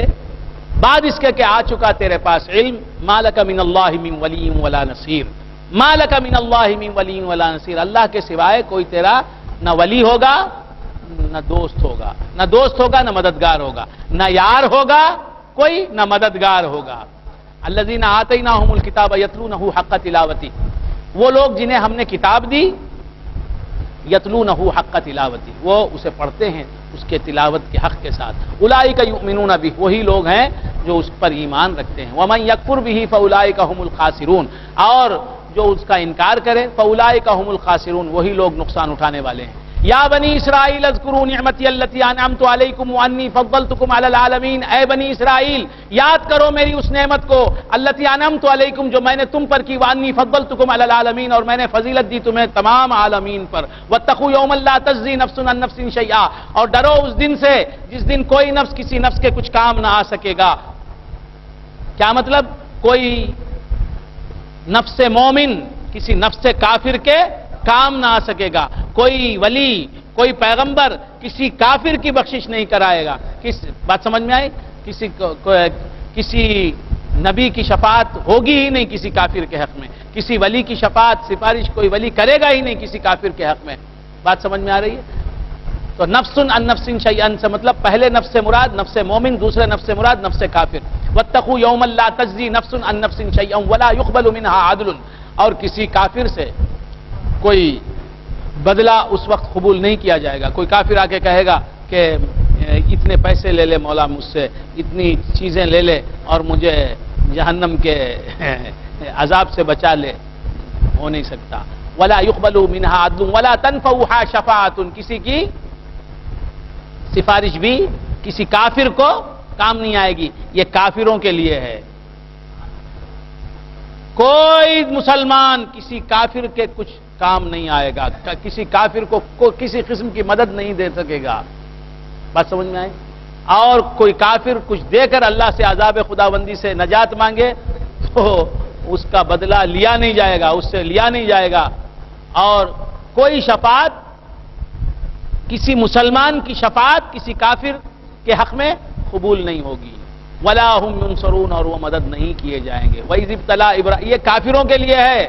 بعد اس کے کہ آ چکا تیرے پاس علم. مَا لَكَ مِنَ اللَّهِ مِنْ وَلِيٍّ وَلَا نَصِيرٍ. مَا لَكَ مِنَ اللَّهِ مِنْ وَلِيٍّ وَلَا نَصِيرٍ. اللہ کے سوائے کوئی تیرا نہ ولی ہوگا، نہ دوست ہوگا، نہ مددگار ہوگا، نہ یار ہوگا کوئی، نہ مددگار ہوگا. الذین آتیناہم الکتاب یتلونہ حق تلاوتی، وہ لوگ جنہیں ہم نے کتاب دی، یتلونہ حق تلاوتی، وہ اسے پڑھتے ہیں اس کے تلاوت کے حق کے ساتھ. اولئک یؤمنون بہ، وہی لوگ ہیں جو اس پر ایمان رکھتے ہیں. ومن یکفر بہ فاولئک هم الخاسرون، اور جو اس کا انکار کرے فاولئک هم الخاسرون، وہی لوگ نقصان اٹھانے والے ہیں. یا بنی اسرائیل اذکروا نعمتی التی انعمت علیکم وانی فضلتکم علی العالمین. اے بنی اسرائیل یاد کرو میری اس نعمت کو، التی انعمت علیکم، جو میں نے تم پر کی، وانی فضلتکم علی العالمین، اور میں نے فضیلت دی تمہیں تمام عالمین پر. واتقوا یوما لا تجزی نفس عن نفس شیئا، اور ڈرو اس دن سے جس دن کوئی نفس کسی نفس کے کچھ کام نہ آ سکے گا. کیا مطلب؟ کوئی نفس مومن کسی نفس کافر کے کام نہ آ سکے گا، کوئی ولی کوئی پیغمبر کسی کافر کی بخشش نہیں کرائے گا. بات سمجھ میں آئی؟ کسی نبی کی شفاعت ہوگی ہی نہیں کسی کافر کے حق میں. کسی ولی کی شفاعت سفارش کوئی ولی کرے گا ہی نہیں کسی کافر کے حق میں. بات سمجھ میں آ رہی ہے؟ تو نفس عن نفس شیئا سے مطلب پہلے نفس سے مراد نفس مومن، دوسرے نفس سے مراد نفس کافر. واتقوا یوما لا تجزی نفس عن نفس شیئا ولا يقبل منها عدل. اور کسی کافر سے کوئی بدلہ اس وقت قبول نہیں کیا جائے گا. کوئی کافر آ کے کہے گا کہ اتنے پیسے لے لے مولا مجھ سے، اتنی چیزیں لے لے اور مجھے جہنم کے عذاب سے بچا لے، ہو نہیں سکتا. ولا يقبل منها عدل ولا تنفعها شفاعۃ. کسی کی سفارش بھی کسی کافر کو کام نہیں آئے گی. یہ کافروں کے لیے ہے. کوئی مسلمان کسی کافر کے کچھ کام نہیں آئے گا، کسی کافر کو کسی قسم کی مدد نہیں دے سکے گا. بات سمجھ میں آئی؟ اور کوئی کافر کچھ دے کر اللہ سے عذاب خداوندی سے نجات مانگے تو اس کا بدلہ لیا نہیں جائے گا، اس سے لیا نہیں جائے گا. اور کوئی شفاعت، کسی مسلمان کی شفاعت کسی کافر کے حق میں قبول نہیں ہوگی. ولا هم ينصرون. اور وہ مدد نہیں کیے جائیں گے. وَإِذِ ابْتَلَىٰ إِبْرَاهِيمَ. یہ کافروں کے لیے ہے،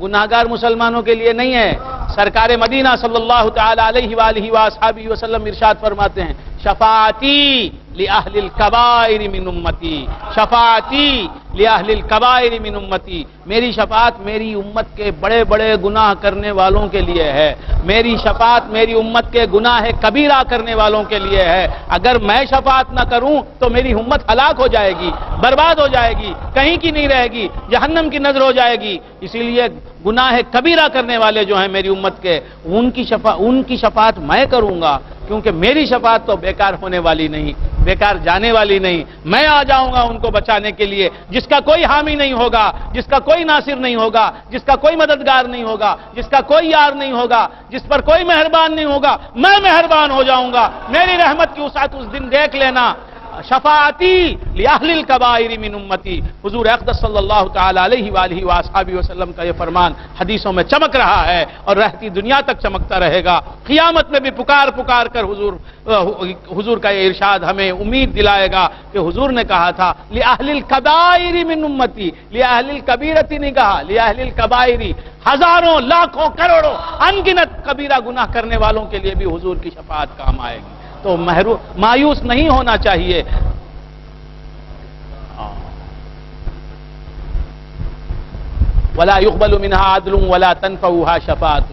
گناہگار مسلمانوں کے لیے نہیں ہے. سرکار مدینہ صلی اللہ تعالی علیہ وآلہ وآصحابہ وسلم ارشاد فرماتے ہیں شفاعتی لأہل الکبائر من امتی. شفاعتی لأہل الکبائر من امتی. میری شفاعت میری امت کے بڑے بڑے گناہ کرنے والوں کے لیے ہے. میری شفاعت میری امت کے گناہ کبیرہ کرنے والوں کے لیے ہے. اگر میں شفاعت نہ کروں تو میری امت ہلاک ہو جائے گی، برباد ہو جائے گی، کہیں کی نہیں رہے گی، جہنم کی نظر ہو جائے گی. اسی لیے گناہ کبیرہ کرنے والے جو ہیں میری امت کے، ان کی شفاعت میں کروں گا، کیونکہ میری شفاعت تو بیکار ہونے والی نہیں، بیکار جانے والی نہیں. میں آ جاؤں گا ان کو بچانے کے لیے جس کا کوئی حامی نہیں ہوگا، جس کا کوئی ناصر نہیں ہوگا، جس کا کوئی مددگار نہیں ہوگا، جس کا کوئی یار نہیں ہوگا، جس پر کوئی مہربان نہیں ہوگا. میں مہربان ہو جاؤں گا. میری رحمت کی وسعت اس دن دیکھ لینا. شفاعتی لأہل الکبائر من امتی. حضور اقدس صلی اللہ تعالی علیہ وآلہ وآصحابہ وسلم کا یہ فرمان حدیثوں میں چمک رہا ہے اور رہتی دنیا تک چمکتا رہے گا. قیامت میں بھی پکار پکار کر حضور کا یہ ارشاد ہمیں امید دلائے گا کہ حضور نے کہا تھا لأہل الکبائر من امتی. لأہل الکبیرتی نہیں کہا، لأہل الکبائر. ہزاروں، لاکھوں، کروڑوں انگنت کبیرہ گناہ کرنے والوں کے لیے بھی حضور کی شفاعت کام آئے گی. تو مایوس نہیں ہونا چاہیے. ولا يقبل منها عدل ولا تنفعها شفاعۃ.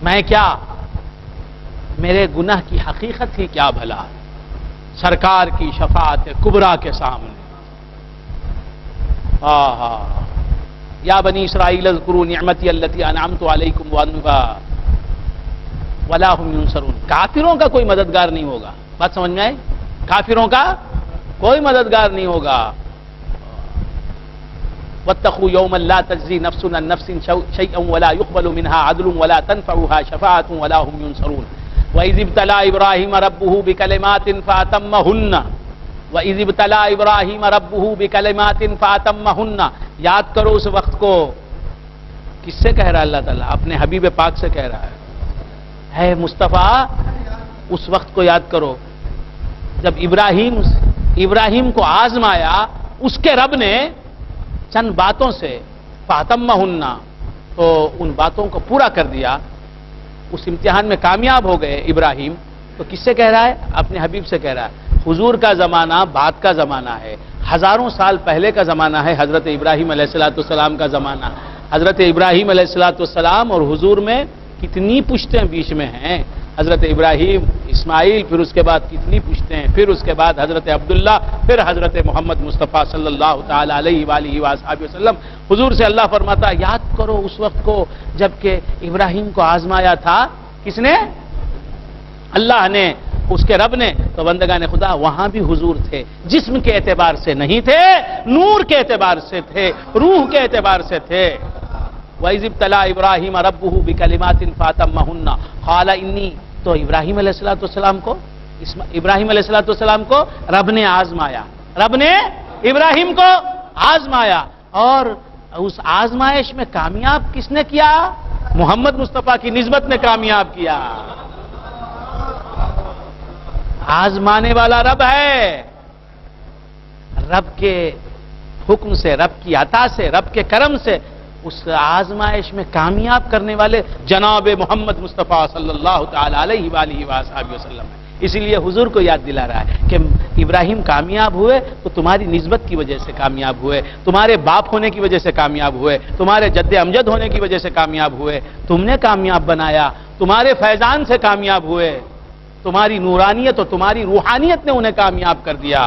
میں کیا، میرے گناہ کی حقیقت ہی کیا بھلا سرکار کی شفاعت کبریٰ کے سامنے. یا بنی اسرائیل اذکروا نعمتی التی انعمت علیکم ولا هم ينصرون. کافروں کا کوئی مددگار نہیں ہوگا. بات سمجھ میں آئی؟ کافروں کا کوئی مددگار نہیں ہوگا. واتقوا یوما لا تجزی نفس عن نفس شیئا ولا يقبل منها عدل ولا تنفعها شفاعة ولا هم ينصرون. وإذ ابتلى إبراهيم ربه بكلمات فأتمهن. وإذ ابتلى إبراهيم ربه بكلمات فأتمهن. یاد کرو اس وقت کو. کس سے کہہ رہا ہے اللہ تعالیٰ؟ اپنے حبیب پاک سے کہہ رہا ہے مصطفیٰ اس وقت کو یاد کرو جب ابراہیم کو آزمایا اس کے رب نے چند باتوں سے فاتمہن، تو ان باتوں کو پورا کر دیا. اس امتحان میں کامیاب ہو گئے ابراہیم. تو کس سے کہہ رہا ہے؟ اپنے حبیب سے کہہ رہا ہے. حضور کا زمانہ بات کا زمانہ ہے، ہزاروں سال پہلے کا زمانہ ہے. حضرت ابراہیم علیہ السلام کا زمانہ. حضرت ابراہیم علیہ السلام اور حضور میں کتنی پشتیں بیچ میں ہیں. حضرت ابراہیم، اسماعیل، پھر اس کے بعد کتنی پشتیں ہیں، پھر اس کے بعد حضرت عبداللہ، پھر حضرت محمد مصطفیٰ صلی اللہ تعالی علیہ وآلہ وآصحابہ وسلم. حضور سے اللہ فرماتا ہے یاد کرو اس وقت کو جب کہ ابراہیم کو آزمایا تھا. کس نے؟ اللہ نے، اس کے رب نے. تو بندگان خدا وہاں بھی حضور تھے. جسم کے اعتبار سے نہیں تھے، نور کے اعتبار سے تھے، روح کے اعتبار سے تھے. وَإِذِ ابْتَلَىٰ إِبْرَاهِيمَ رَبُّهُ بِكَلِمَاتٍ فَأَتَمَّهُنَّ قَالَ إِنِّي. تو ابراہیم علیہ السلام کو رب نے آزمایا. رب نے ابراہیم کو آزمایا اور اس آزمائش میں کامیاب کس نے کیا؟ محمد مصطفیٰ کی نسبت میں کامیاب کیا. آزمانے والا رب ہے. رب کے حکم سے، رب کی عطا سے، رب کے کرم سے اس آزمائش میں کامیاب کرنے والے جناب محمد مصطفیٰ صلی اللہ تعالی علیہ وآلہ وآلہ وسلم ہے. اسی لیے حضور کو یاد دلا رہا ہے کہ ابراہیم کامیاب ہوئے تو تمہاری نسبت کی وجہ سے کامیاب ہوئے، تمہارے باپ ہونے کی وجہ سے کامیاب ہوئے، تمہارے جد امجد ہونے کی وجہ سے کامیاب ہوئے، تم نے کامیاب بنایا، تمہارے فیضان سے کامیاب ہوئے، تمہاری نورانیت اور تمہاری روحانیت نے انہیں کامیاب کر دیا.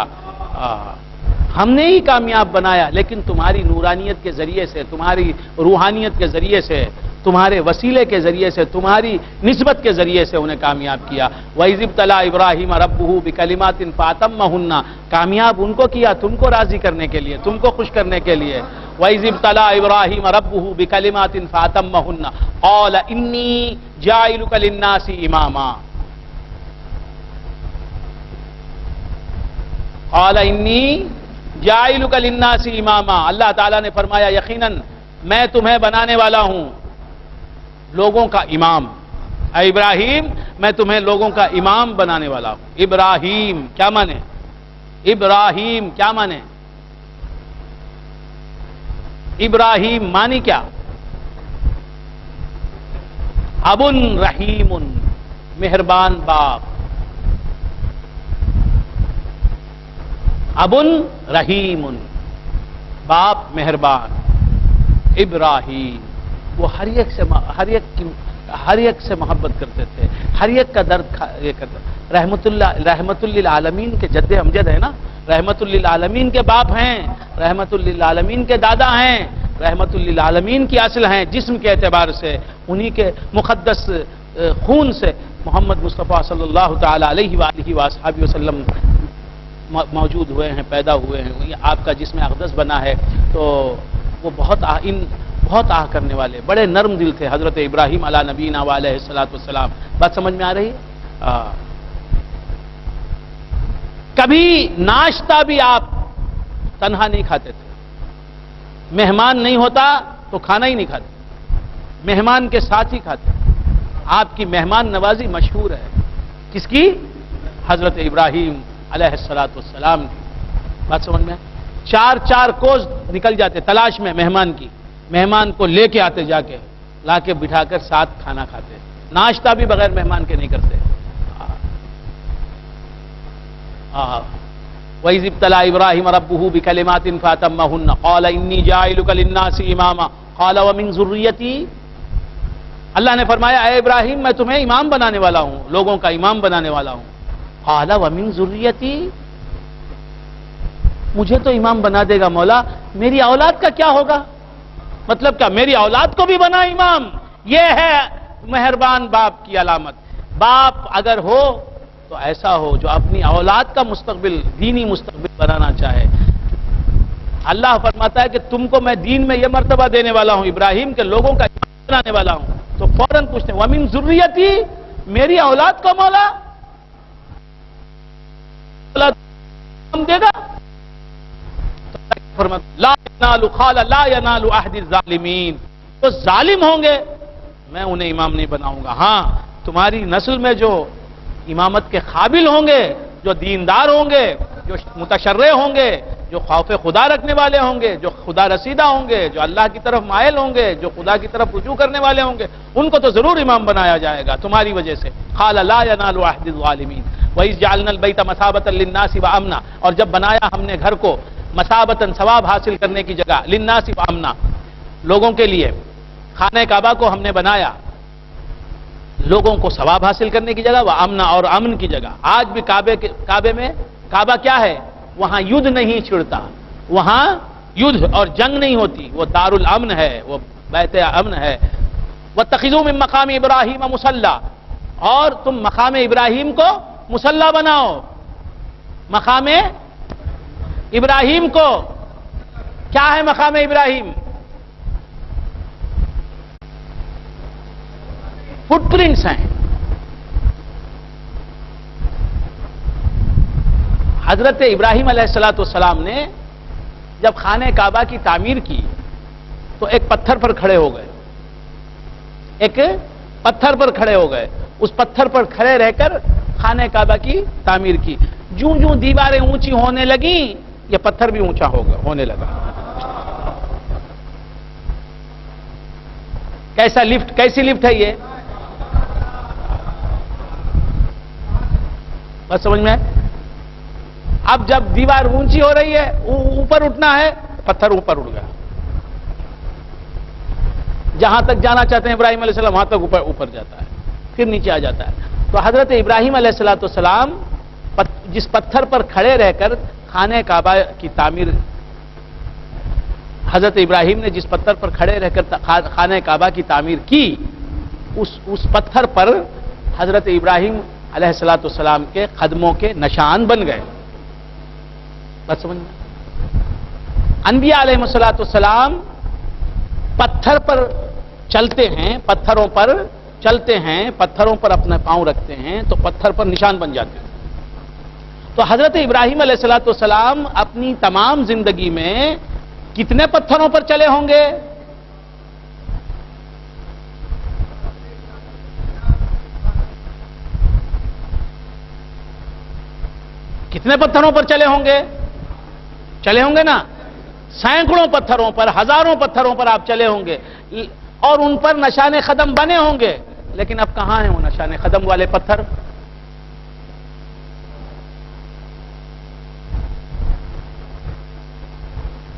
ہم نے ہی کامیاب بنایا، لیکن تمہاری نورانیت کے ذریعے سے، تمہاری روحانیت کے ذریعے سے، تمہارے وسیلے کے ذریعے سے، تمہاری نسبت کے ذریعے سے انہیں کامیاب کیا. وَإِذِ ابْتَلَىٰ إِبْرَاهِيمَ رَبُّهُ بِكَلِمَاتٍ فَأَتَمَّهُنَّ. کامیاب ان کو کیا، تم کو راضی کرنے کے لیے، تم کو خوش کرنے کے لیے. وَإِذِ ابْتَلَىٰ إِبْرَاهِيمَ رَبُّهُ بِكَلِمَاتٍ فَأَتَمَّهُنَّ قَالَ إِنِّي جَاعِلُكَ لِلنَّاسِ إِمَامًا. قَالَ إِنِّي جَاعِلُكَ لِلنَّاسِ إِمَامًا. اللہ تعالیٰ نے فرمایا یقیناً میں تمہیں بنانے والا ہوں لوگوں کا امام. اے ابراہیم میں تمہیں لوگوں کا امام بنانے والا ہوں. ابراہیم کیا مانے؟ ابراہیم کیا مانے؟ ابراہیم مانی کیا؟ ابن رحیم، مہربان باپ. ابن رحیم، باپ مہربان. ابراہیم وہ ہر ایک سے محبت کرتے تھے، ہر ایک کا درد یہ کرتے. رحمت للعالمین کے جد امجد ہے نا، رحمت للعالمین کے باپ ہیں، رحمت للعالمین کے دادا ہیں، رحمت للعالمین کی اصل ہیں جسم کے اعتبار سے. انہی کے مقدس خون سے محمد مصطفیٰ صلی اللہ تعالی علیہ وآلہ وآلہ وسلم موجود ہوئے ہیں، پیدا ہوئے ہیں. آپ کا جسم اقدس بنا ہے تو وہ بہت آہ کرنے والے بڑے نرم دل تھے حضرت ابراہیم علی نبینا وعلیہ الصلوۃ والسلام. بات سمجھ میں آ رہی ہے؟ کبھی ناشتہ بھی آپ تنہا نہیں کھاتے تھے. مہمان نہیں ہوتا تو کھانا ہی نہیں کھاتے، مہمان کے ساتھ ہی کھاتے. آپ کی مہمان نوازی مشہور ہے. کس کی؟ حضرت ابراہیم علیہ الصلوۃ والسلام کی. بات سمجھ میں؟ 4 کوس نکل جاتے تلاش میں مہمان کی، مہمان کو لے کے آتے، جا کے لا کے بٹھا کر ساتھ کھانا کھاتے. ناشتہ بھی بغیر مہمان کے نہیں کرتے. وَإِذِ ابْتَلَىٰ إِبْرَاهِيمَ رَبُّهُ بِكَلِمَاتٍ فَأَتَمَّهُنَّ قَالَ إِنِّي جَاعِلُكَ لِلنَّاسِ إِمَامًا قَالَ وَمِن ذُرِّيَّتِي. اللہ نے فرمایا اے ابراہیم میں تمہیں امام بنانے والا ہوں، لوگوں کا امام بنانے والا ہوں. قَالَ وَمِن ذُرِّيَّتِي. مجھے تو امام بنا دے گا مولا، میری اولاد کا کیا ہوگا؟ مطلب کیا میری اولاد کو بھی بنا امام؟ یہ ہے مہربان باپ کی علامت. باپ اگر ہو تو ایسا ہو جو اپنی اولاد کا مستقبل، دینی مستقبل بنانا چاہے. اللہ فرماتا ہے کہ تم کو میں دین میں یہ مرتبہ دینے والا ہوں ابراہیم کے لوگوں کا امام بنانے والا ہوں. تو فوراً پوچھتے ہیں وَمِن ذُرِّيَّتِي، میری اولاد کو مولا دے گا؟ لا ينال قال لا ينال عهد الظالمین. تو ظالم ہوں گے میں انہیں امام نہیں بناؤں گا. ہاں تمہاری نسل میں جو امامت کے قابل ہوں گے، جو دیندار ہوں گے، جو متشرع ہوں گے، جو خوف خدا رکھنے والے ہوں گے، جو خدا رسیدہ ہوں گے، جو اللہ کی طرف مائل ہوں گے، جو خدا کی طرف رجوع کرنے والے ہوں گے، ان کو تو ضرور امام بنایا جائے گا تمہاری وجہ سے. قال لا ينال عهد الظالمین وَإِذْ جَعَلْنَا الْبَيْتَ مَثَابَةً لِلنَّاسِ وَأَمْنًا. اور جب بنایا ہم نے گھر کو مثابتاً ثواب حاصل کرنے کی جگہ، للناس وامنا لوگوں کے لیے، خانہ کعبہ کو ہم نے بنایا لوگوں کو ثواب حاصل کرنے کی جگہ، وامنا اور امن کی جگہ. آج بھی کعبے میں کعبہ کیا ہے؟ وہاں یدھ نہیں چھڑتا، وہاں یدھ اور جنگ نہیں ہوتی، وہ دار الامن ہے، وہ بیت امن ہے. واتخذوا من مقام ابراہیم مصلی. اور تم مقام ابراہیم کو مصلی بناؤ. مقام ابراہیم کو کیا ہے؟ مقام ابراہیم فٹ پرنٹس ہیں. حضرت ابراہیم علیہ السلام نے جب خانہ کعبہ کی تعمیر کی تو ایک پتھر پر کھڑے ہو گئے. ایک پتھر پر کھڑے ہو گئے، اس پتھر پر کھڑے رہ کر خانہ کعبہ کی تعمیر کی. جوں دیواریں اونچی ہونے لگیں یہ پتھر بھی اونچا ہونے لگا. کیسی لفٹ ہے یہ؟ بس سمجھ میں. اب جب دیوار اونچی ہو رہی ہے، اوپر اٹھنا ہے، پتھر اوپر اٹھ گیا. جہاں تک جانا چاہتے ہیں ابراہیم علیہ السلام وہاں تک اوپر جاتا ہے، پھر نیچے آ جاتا ہے. تو حضرت ابراہیم علیہ السلام جس پتھر پر کھڑے رہ کر خانہ کعبہ کی تعمیر، حضرت ابراہیم نے جس پتھر پر کھڑے رہ کر خانہ کعبہ کی تعمیر کی، اس پتھر پر حضرت ابراہیم علیہ السلام کے قدموں کے نشان بن گئے. بات سمجھ میں؟ انبیاء علیہ السلام پتھر پر چلتے ہیں، پتھروں پر چلتے ہیں، پتھروں پر اپنا پاؤں رکھتے ہیں تو پتھر پر نشان بن جاتے ہیں. تو حضرت ابراہیم علیہ السلام اپنی تمام زندگی میں کتنے پتھروں پر چلے ہوں گے؟ کتنے پتھروں پر چلے ہوں گے؟ چلے ہوں گے نا. سینکڑوں پتھروں پر، ہزاروں پتھروں پر آپ چلے ہوں گے اور ان پر نشان قدم بنے ہوں گے. لیکن اب کہاں ہیں وہ نشان قدم والے پتھر؟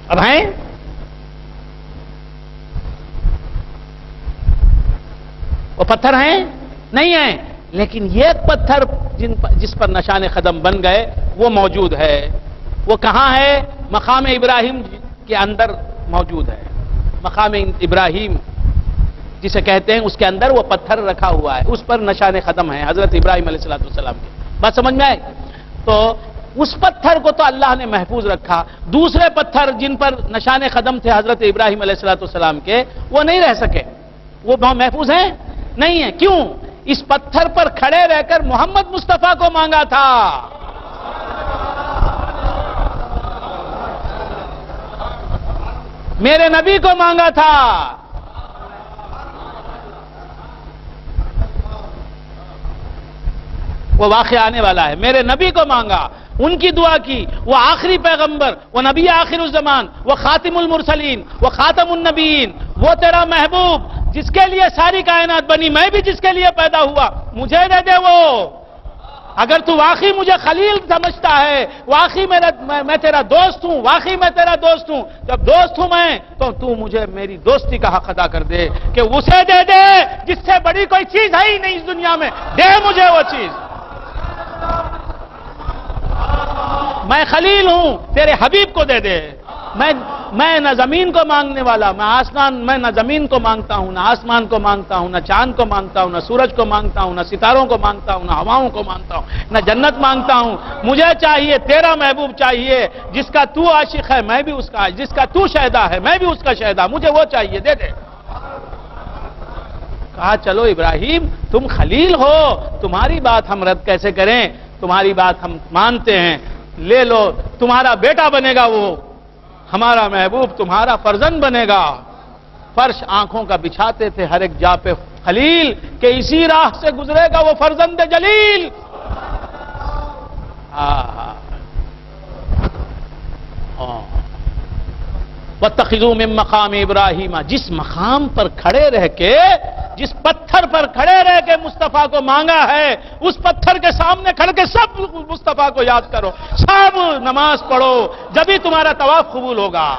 اب ہیں؟ وہ پتھر ہیں؟ نہیں ہیں. لیکن یہ پتھر جس پر نشان قدم بن گئے وہ موجود ہے. وہ کہاں ہے؟ مقام ابراہیم کے اندر موجود ہے. مقام ابراہیم جسے کہتے ہیں اس کے اندر وہ پتھر رکھا ہوا ہے، اس پر نشان قدم ہے حضرت ابراہیم علیہ السلام کے. بات سمجھ میں آئے؟ تو اس پتھر کو تو اللہ نے محفوظ رکھا. دوسرے پتھر جن پر نشان قدم تھے حضرت ابراہیم علیہ السلام کے، وہ نہیں رہ سکے. وہ محفوظ ہیں؟ نہیں ہیں. کیوں؟ اس پتھر پر کھڑے رہ کر محمد مصطفیٰ کو مانگا تھا. میرے نبی کو مانگا تھا. وہ واقعہ آنے والا ہے. میرے نبی کو مانگا، ان کی دعا کی. وہ آخری پیغمبر، وہ نبی آخر الزمان، وہ خاتم المرسلین، وہ خاتم النبیین، وہ تیرا محبوب جس کے لیے ساری کائنات بنی، میں بھی جس کے لیے پیدا ہوا، مجھے دے دے وہ. اگر تو واقعی مجھے خلیل سمجھتا ہے، واقعی میں تیرا دوست ہوں، واقعی میں تیرا دوست ہوں، جب دوست ہوں میں تو مجھے میری دوستی کا حق ادا کر دے کہ اسے دے دے جس سے بڑی کوئی چیز ہے ہی نہیں اس دنیا میں. دے مجھے وہ چیز. میں خلیل ہوں، تیرے حبیب کو دے دے. میں نہ زمین کو مانگنے والا، میں نہ زمین کو مانگتا ہوں، نہ آسمان کو مانگتا ہوں، نہ چاند کو مانگتا ہوں، نہ سورج کو مانگتا ہوں، نہ ستاروں کو مانگتا ہوں، نہ ہواؤں کو مانگتا ہوں، نہ جنت مانگتا ہوں. مجھے چاہیے تیرا محبوب چاہیے جس کا تو عاشق ہے میں بھی اس کا، جس کا تو شہدا ہے میں بھی اس کا شہدا. مجھے وہ چاہیے، دے دے. کہا چلو ابراہیم تم خلیل ہو، تمہاری بات ہم رد کیسے کریں؟ تمہاری بات ہم مانتے ہیں، لے لو. تمہارا بیٹا بنے گا، وہ ہمارا محبوب تمہارا فرزند بنے گا. فرش آنکھوں کا بچھاتے تھے ہر ایک جا پہ خلیل کہ اسی راہ سے گزرے گا وہ فرزند جلیل. وَاتَّخِذُوا مِن مَّقَامِ إِبْرَاهِيمَ، جس مقام پر کھڑے رہ کے، جس پتھر پر کھڑے رہ کے مصطفیٰ کو مانگا ہے، اس پتھر کے سامنے کھڑ کے سب مصطفیٰ کو یاد کرو، سب نماز پڑھو، جبھی تمہارا طواف قبول ہوگا.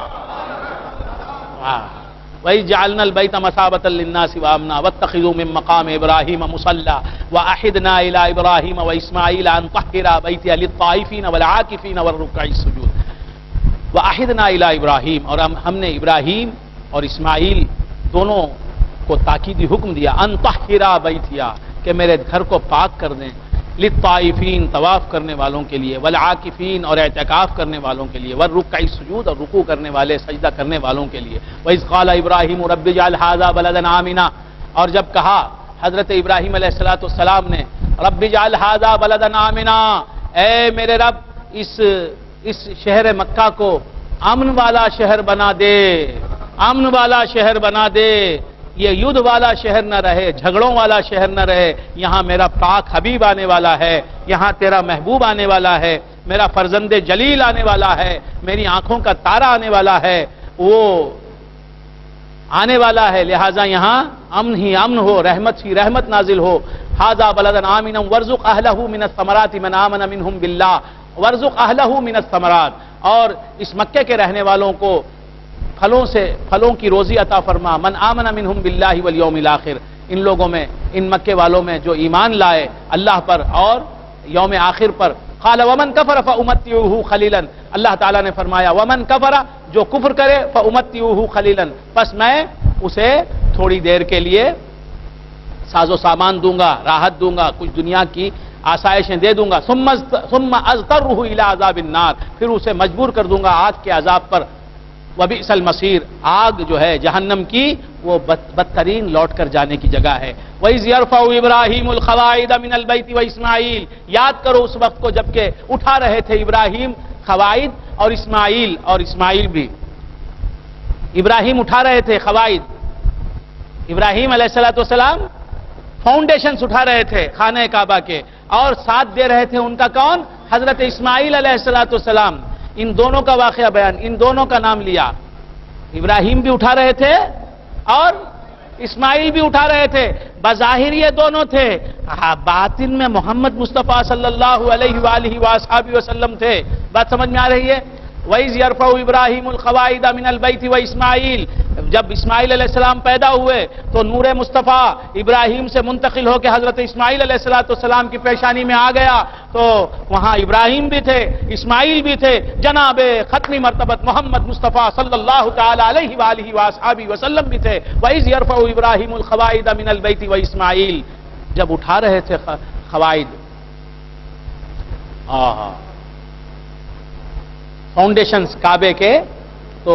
وَإِذْ جَعَلْنَا الْبَيْتَ مَثَابَةً لِلنَّاسِ وَأَمْنًا وَاتَّخِذُوا مِن مَّقَامِ إِبْرَاهِيمَ مُصَلًّى وَأَعِدْنَا إِلَىٰ إِبْرَاهِيمَ وَإِسْمَاعِيلَ أَن طَهِّرَا بَيْتِيَ لِلطَّائِفِينَ وَالْعَاكِفِينَ وَالرُّكَّعِ السُّجُودِ. وَأَعِدْنَا إِلَىٰ إِبْرَاهِيمَ، اور ہم نے ابراہیم اور اسماعیل دونوں کو تاکیدی حکم دیا، ان طہرا بیتیا، کہ میرے گھر کو پاک کر دیں، للطائفین، طواف کرنے والوں کے لیے، والعاکفین، اور اعتکاف کرنے والوں کے لیے، والرکع السجود، اور رکوع کرنے والے، سجدہ کرنے والوں کے لیے. وَإِذْ قَالَ إِبْرَاهِيمُ رَبِّ اجْعَلْ هَٰذَا بَلَدًا آمِنًا، اور جب کہا حضرت ابراہیم علیہ السلام نے، رَبِّ اجْعَلْ هَٰذَا بَلَدًا آمِنًا، اے میرے رب اس شہر مکہ کو امن والا شہر بنا دے، امن والا شہر بنا دے. یہ یدھ والا شہر نہ رہے، جھگڑوں والا شہر نہ رہے، یہاں میرا پاک حبیب آنے والا ہے، یہاں تیرا محبوب آنے والا ہے، میرا فرزند جلیل آنے والا ہے، میری آنکھوں کا تارا آنے والا ہے، وہ آنے والا ہے، لہٰذا یہاں امن ہی امن ہو، رحمت ہی رحمت نازل ہو۔ ھذا بلد آمنا وارزق اہلہ من الثمرات من آمن منہم باللہ وارزق اہلہ من الثمرات، اور اس مکے کے رہنے والوں کو پھلوں کی روزی عطا فرما، من آمن منہم باللہ والیوم الآخر، ان لوگوں میں، ان مکے والوں میں جو ایمان لائے اللہ پر اور یوم آخر پر۔ قال ومن کفر فامتعه قلیلا، اللہ تعالیٰ نے فرمایا ومن کفر، جو کفر کرے فامتعه قلیلا، پس میں اسے تھوڑی دیر کے لیے ساز و سامان دوں گا، راحت دوں گا، کچھ دنیا کی آسائشیں دے دوں گا، ثم اضطره الى عذاب النار، پھر اسے مجبور کر دوں گا آگ کے عذاب پر۔ وبئس المصیر، آگ جو ہے جہنم کی وہ بدترین لوٹ کر جانے کی جگہ ہے۔ وَإِذْ يَرْفَعُ إِبْرَاهِيمُ الْقَوَاعِدَ مِنَ الْبَيْتِ وَإِسْمَاعِيلُ، یاد کرو اس وقت کو جبکہ اٹھا رہے تھے ابراہیم قواعد اور اسماعیل بھی، ابراہیم اٹھا رہے تھے قواعد، ابراہیم علیہ السلام فاؤنڈیشنز اٹھا رہے تھے خانہ کعبہ کے، اور ساتھ دے رہے تھے ان کا کون؟ حضرت اسماعیل علیہ السلام۔ ان دونوں کا واقعہ بیان، ان دونوں کا نام لیا، ابراہیم بھی اٹھا رہے تھے اور اسماعیل بھی اٹھا رہے تھے، بظاہر یہ دونوں تھے، باطن میں محمد مصطفیٰ صلی اللہ علیہ وآلہ وآلہ وسلم تھے۔ بات سمجھ میں آ رہی ہے؟ وَإِذْ يَرْفَعُ إِبْرَاهِيمُ الْقَوَاعِدَ مِنَ الْبَيْتِ وَإِسْمَاعِيلُ، جب اسماعیل علیہ السلام پیدا ہوئے تو نور مصطفیٰ ابراہیم سے منتقل ہو کے حضرت اسماعیل علیہ السلام کی پیشانی میں آ گیا، تو وہاں ابراہیم بھی تھے، اسماعیل بھی تھے، جناب ختمی مرتبت محمد مصطفیٰ صلی اللہ تعالی علیہ وآلہ وآلہ وسلم بھی تھے۔ وَإِذْ يَرْفَعُ إِبْرَاهِيمُ الْقَوَاعِدَ مِنَ الْبَيْتِ وَإِسْمَاعِيلُ، جب اٹھا رہے تھے قواعد، فاؤنڈیشنز کعبے کے، تو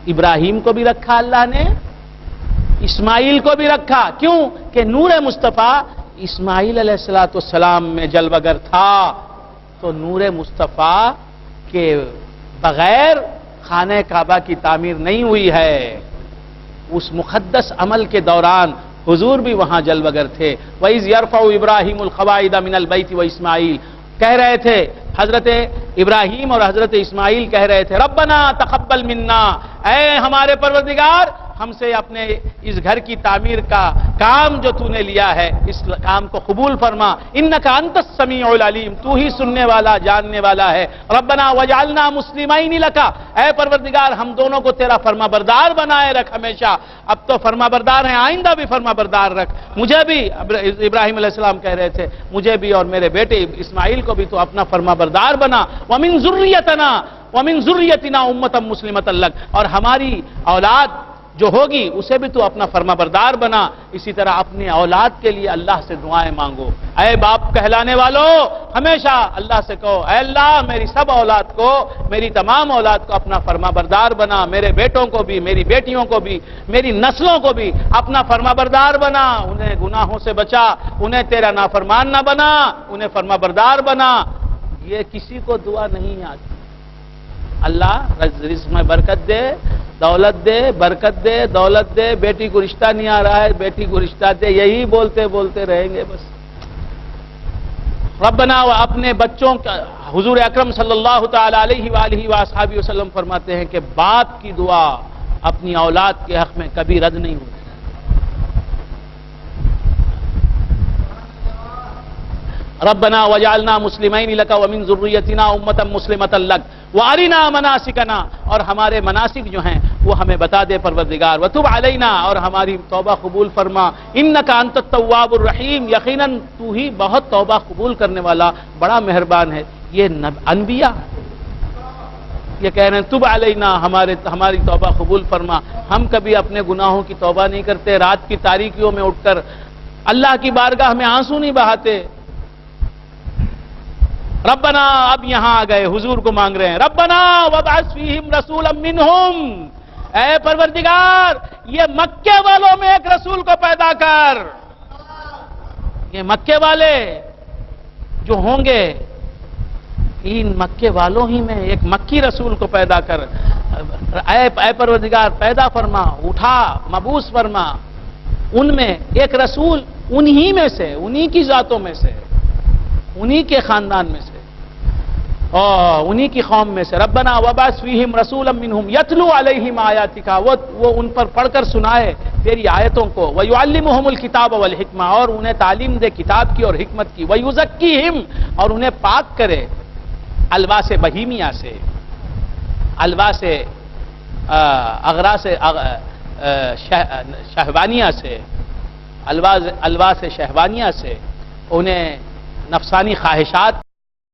ابراہیم کو بھی رکھا اللہ نے، اسماعیل کو بھی رکھا، کیوں کہ نور مصطفیٰ اسماعیل علیہ السلام میں جلوگر تھا، تو نور مصطفیٰ کے بغیر خانہ کعبہ کی تعمیر نہیں ہوئی ہے۔ اس مقدس عمل کے دوران حضور بھی وہاں جلوگر تھے۔ وَإِذْ يَرْفَعُ إِبْرَاهِيمُ الْقَوَاعِدَ مِنَ الْبَيْتِ وَإِسْمَاعِيلُ، کہہ رہے تھے حضرت ابراہیم اور حضرت اسماعیل کہہ رہے تھے ربنا تقبل منا، اے ہمارے پروردگار ہم سے اپنے اس گھر کی تعمیر کا کام جو تو نے لیا ہے اس کام کو قبول فرما، انک انت السمیع العلیم، تو ہی سننے والا جاننے والا ہے۔ ربنا وجعلنا مسلمین لک، اے پروردگار ہم دونوں کو تیرا فرما بردار بنائے رکھ ہمیشہ، اب تو فرما بردار ہیں، آئندہ بھی فرما بردار رکھ، مجھے بھی، ابراہیم علیہ السلام کہہ رہے تھے مجھے بھی اور میرے بیٹے اسماعیل کو بھی تو اپنا فرما بردار بنا، ومن ذریتنا امۃ مسلمۃ لک، اور ہماری اولاد جو ہوگی اسے بھی تو اپنا فرما بردار بنا۔ اسی طرح اپنی اولاد کے لیے اللہ سے دعائیں مانگو، اے باپ کہلانے والو ہمیشہ اللہ سے کہو اے اللہ میری سب اولاد کو، میری تمام اولاد کو اپنا فرما بردار بنا، میرے بیٹوں کو بھی، میری بیٹیوں کو بھی، میری نسلوں کو بھی اپنا فرما بردار بنا، انہیں گناہوں سے بچا، انہیں تیرا نافرمان نہ بنا، انہیں فرما بردار بنا۔ یہ کسی کو دعا نہیں آتی۔ اللہ رزق میں برکت دے، دولت دے، برکت دے، دولت دے، بیٹی کو رشتہ نہیں آ رہا ہے، بیٹی کو رشتہ دے، یہی بولتے بولتے رہیں گے بس۔ ربنا، اپنے بچوں کا حضور اکرم صلی اللہ تعالی علیہ وآلہ وآلہ وسلم فرماتے ہیں کہ باپ کی دعا اپنی اولاد کے حق میں کبھی رد نہیں ہوتی۔ ربنا وجعلنا مسلمین لک ومن ذریتنا امۃ مسلمۃ لک وارنا مناسکنا، اور ہمارے مناسک جو ہیں وہ ہمیں بتا دے پروردگار، وتب علینا، اور ہماری توبہ قبول فرما، انک انت التواب الرحیم، یقیناً تو ہی بہت توبہ قبول کرنے والا بڑا مہربان ہے۔ یہ انبیاء یہ کہہ رہے ہیں تب علینا، ہماری توبہ قبول فرما، ہم کبھی اپنے گناہوں کی توبہ نہیں کرتے، رات کی تاریکیوں میں اٹھ کر اللہ کی بارگاہ میں آنسو نہیں بہاتے۔ ربنا، اب یہاں آ گئے حضور کو مانگ رہے ہیں، ربنا وابعث فیہم رسولا منہم، اے پروردگار یہ مکے والوں میں ایک رسول کو پیدا کر، یہ مکے والے جو ہوں گے ان مکے والوں ہی میں ایک مکی رسول کو پیدا کر۔ اے پروردگار پیدا فرما، اٹھا، مبعوث فرما، ان میں ایک رسول انہی میں سے، انہی کی ذاتوں میں سے، انہی کے خاندان میں سے، اور انہی کی قوم میں سے۔ ربنا وبعث فیہم رسولا منہم یتلو علیہم آیاتک، وہ ان پر پڑھ کر سنائے تیری آیتوں کو، ویعلمہم الکتاب والحکمہ، اور انہیں تعلیم دے کتاب کی اور حکمت کی، ویزکیہم، اور انہیں پاک کرے الواس بہیمیہ سے، الواس اغراس شہوانیہ سے، الواس شہوانیہ سے، انہیں نفسانی خواہشات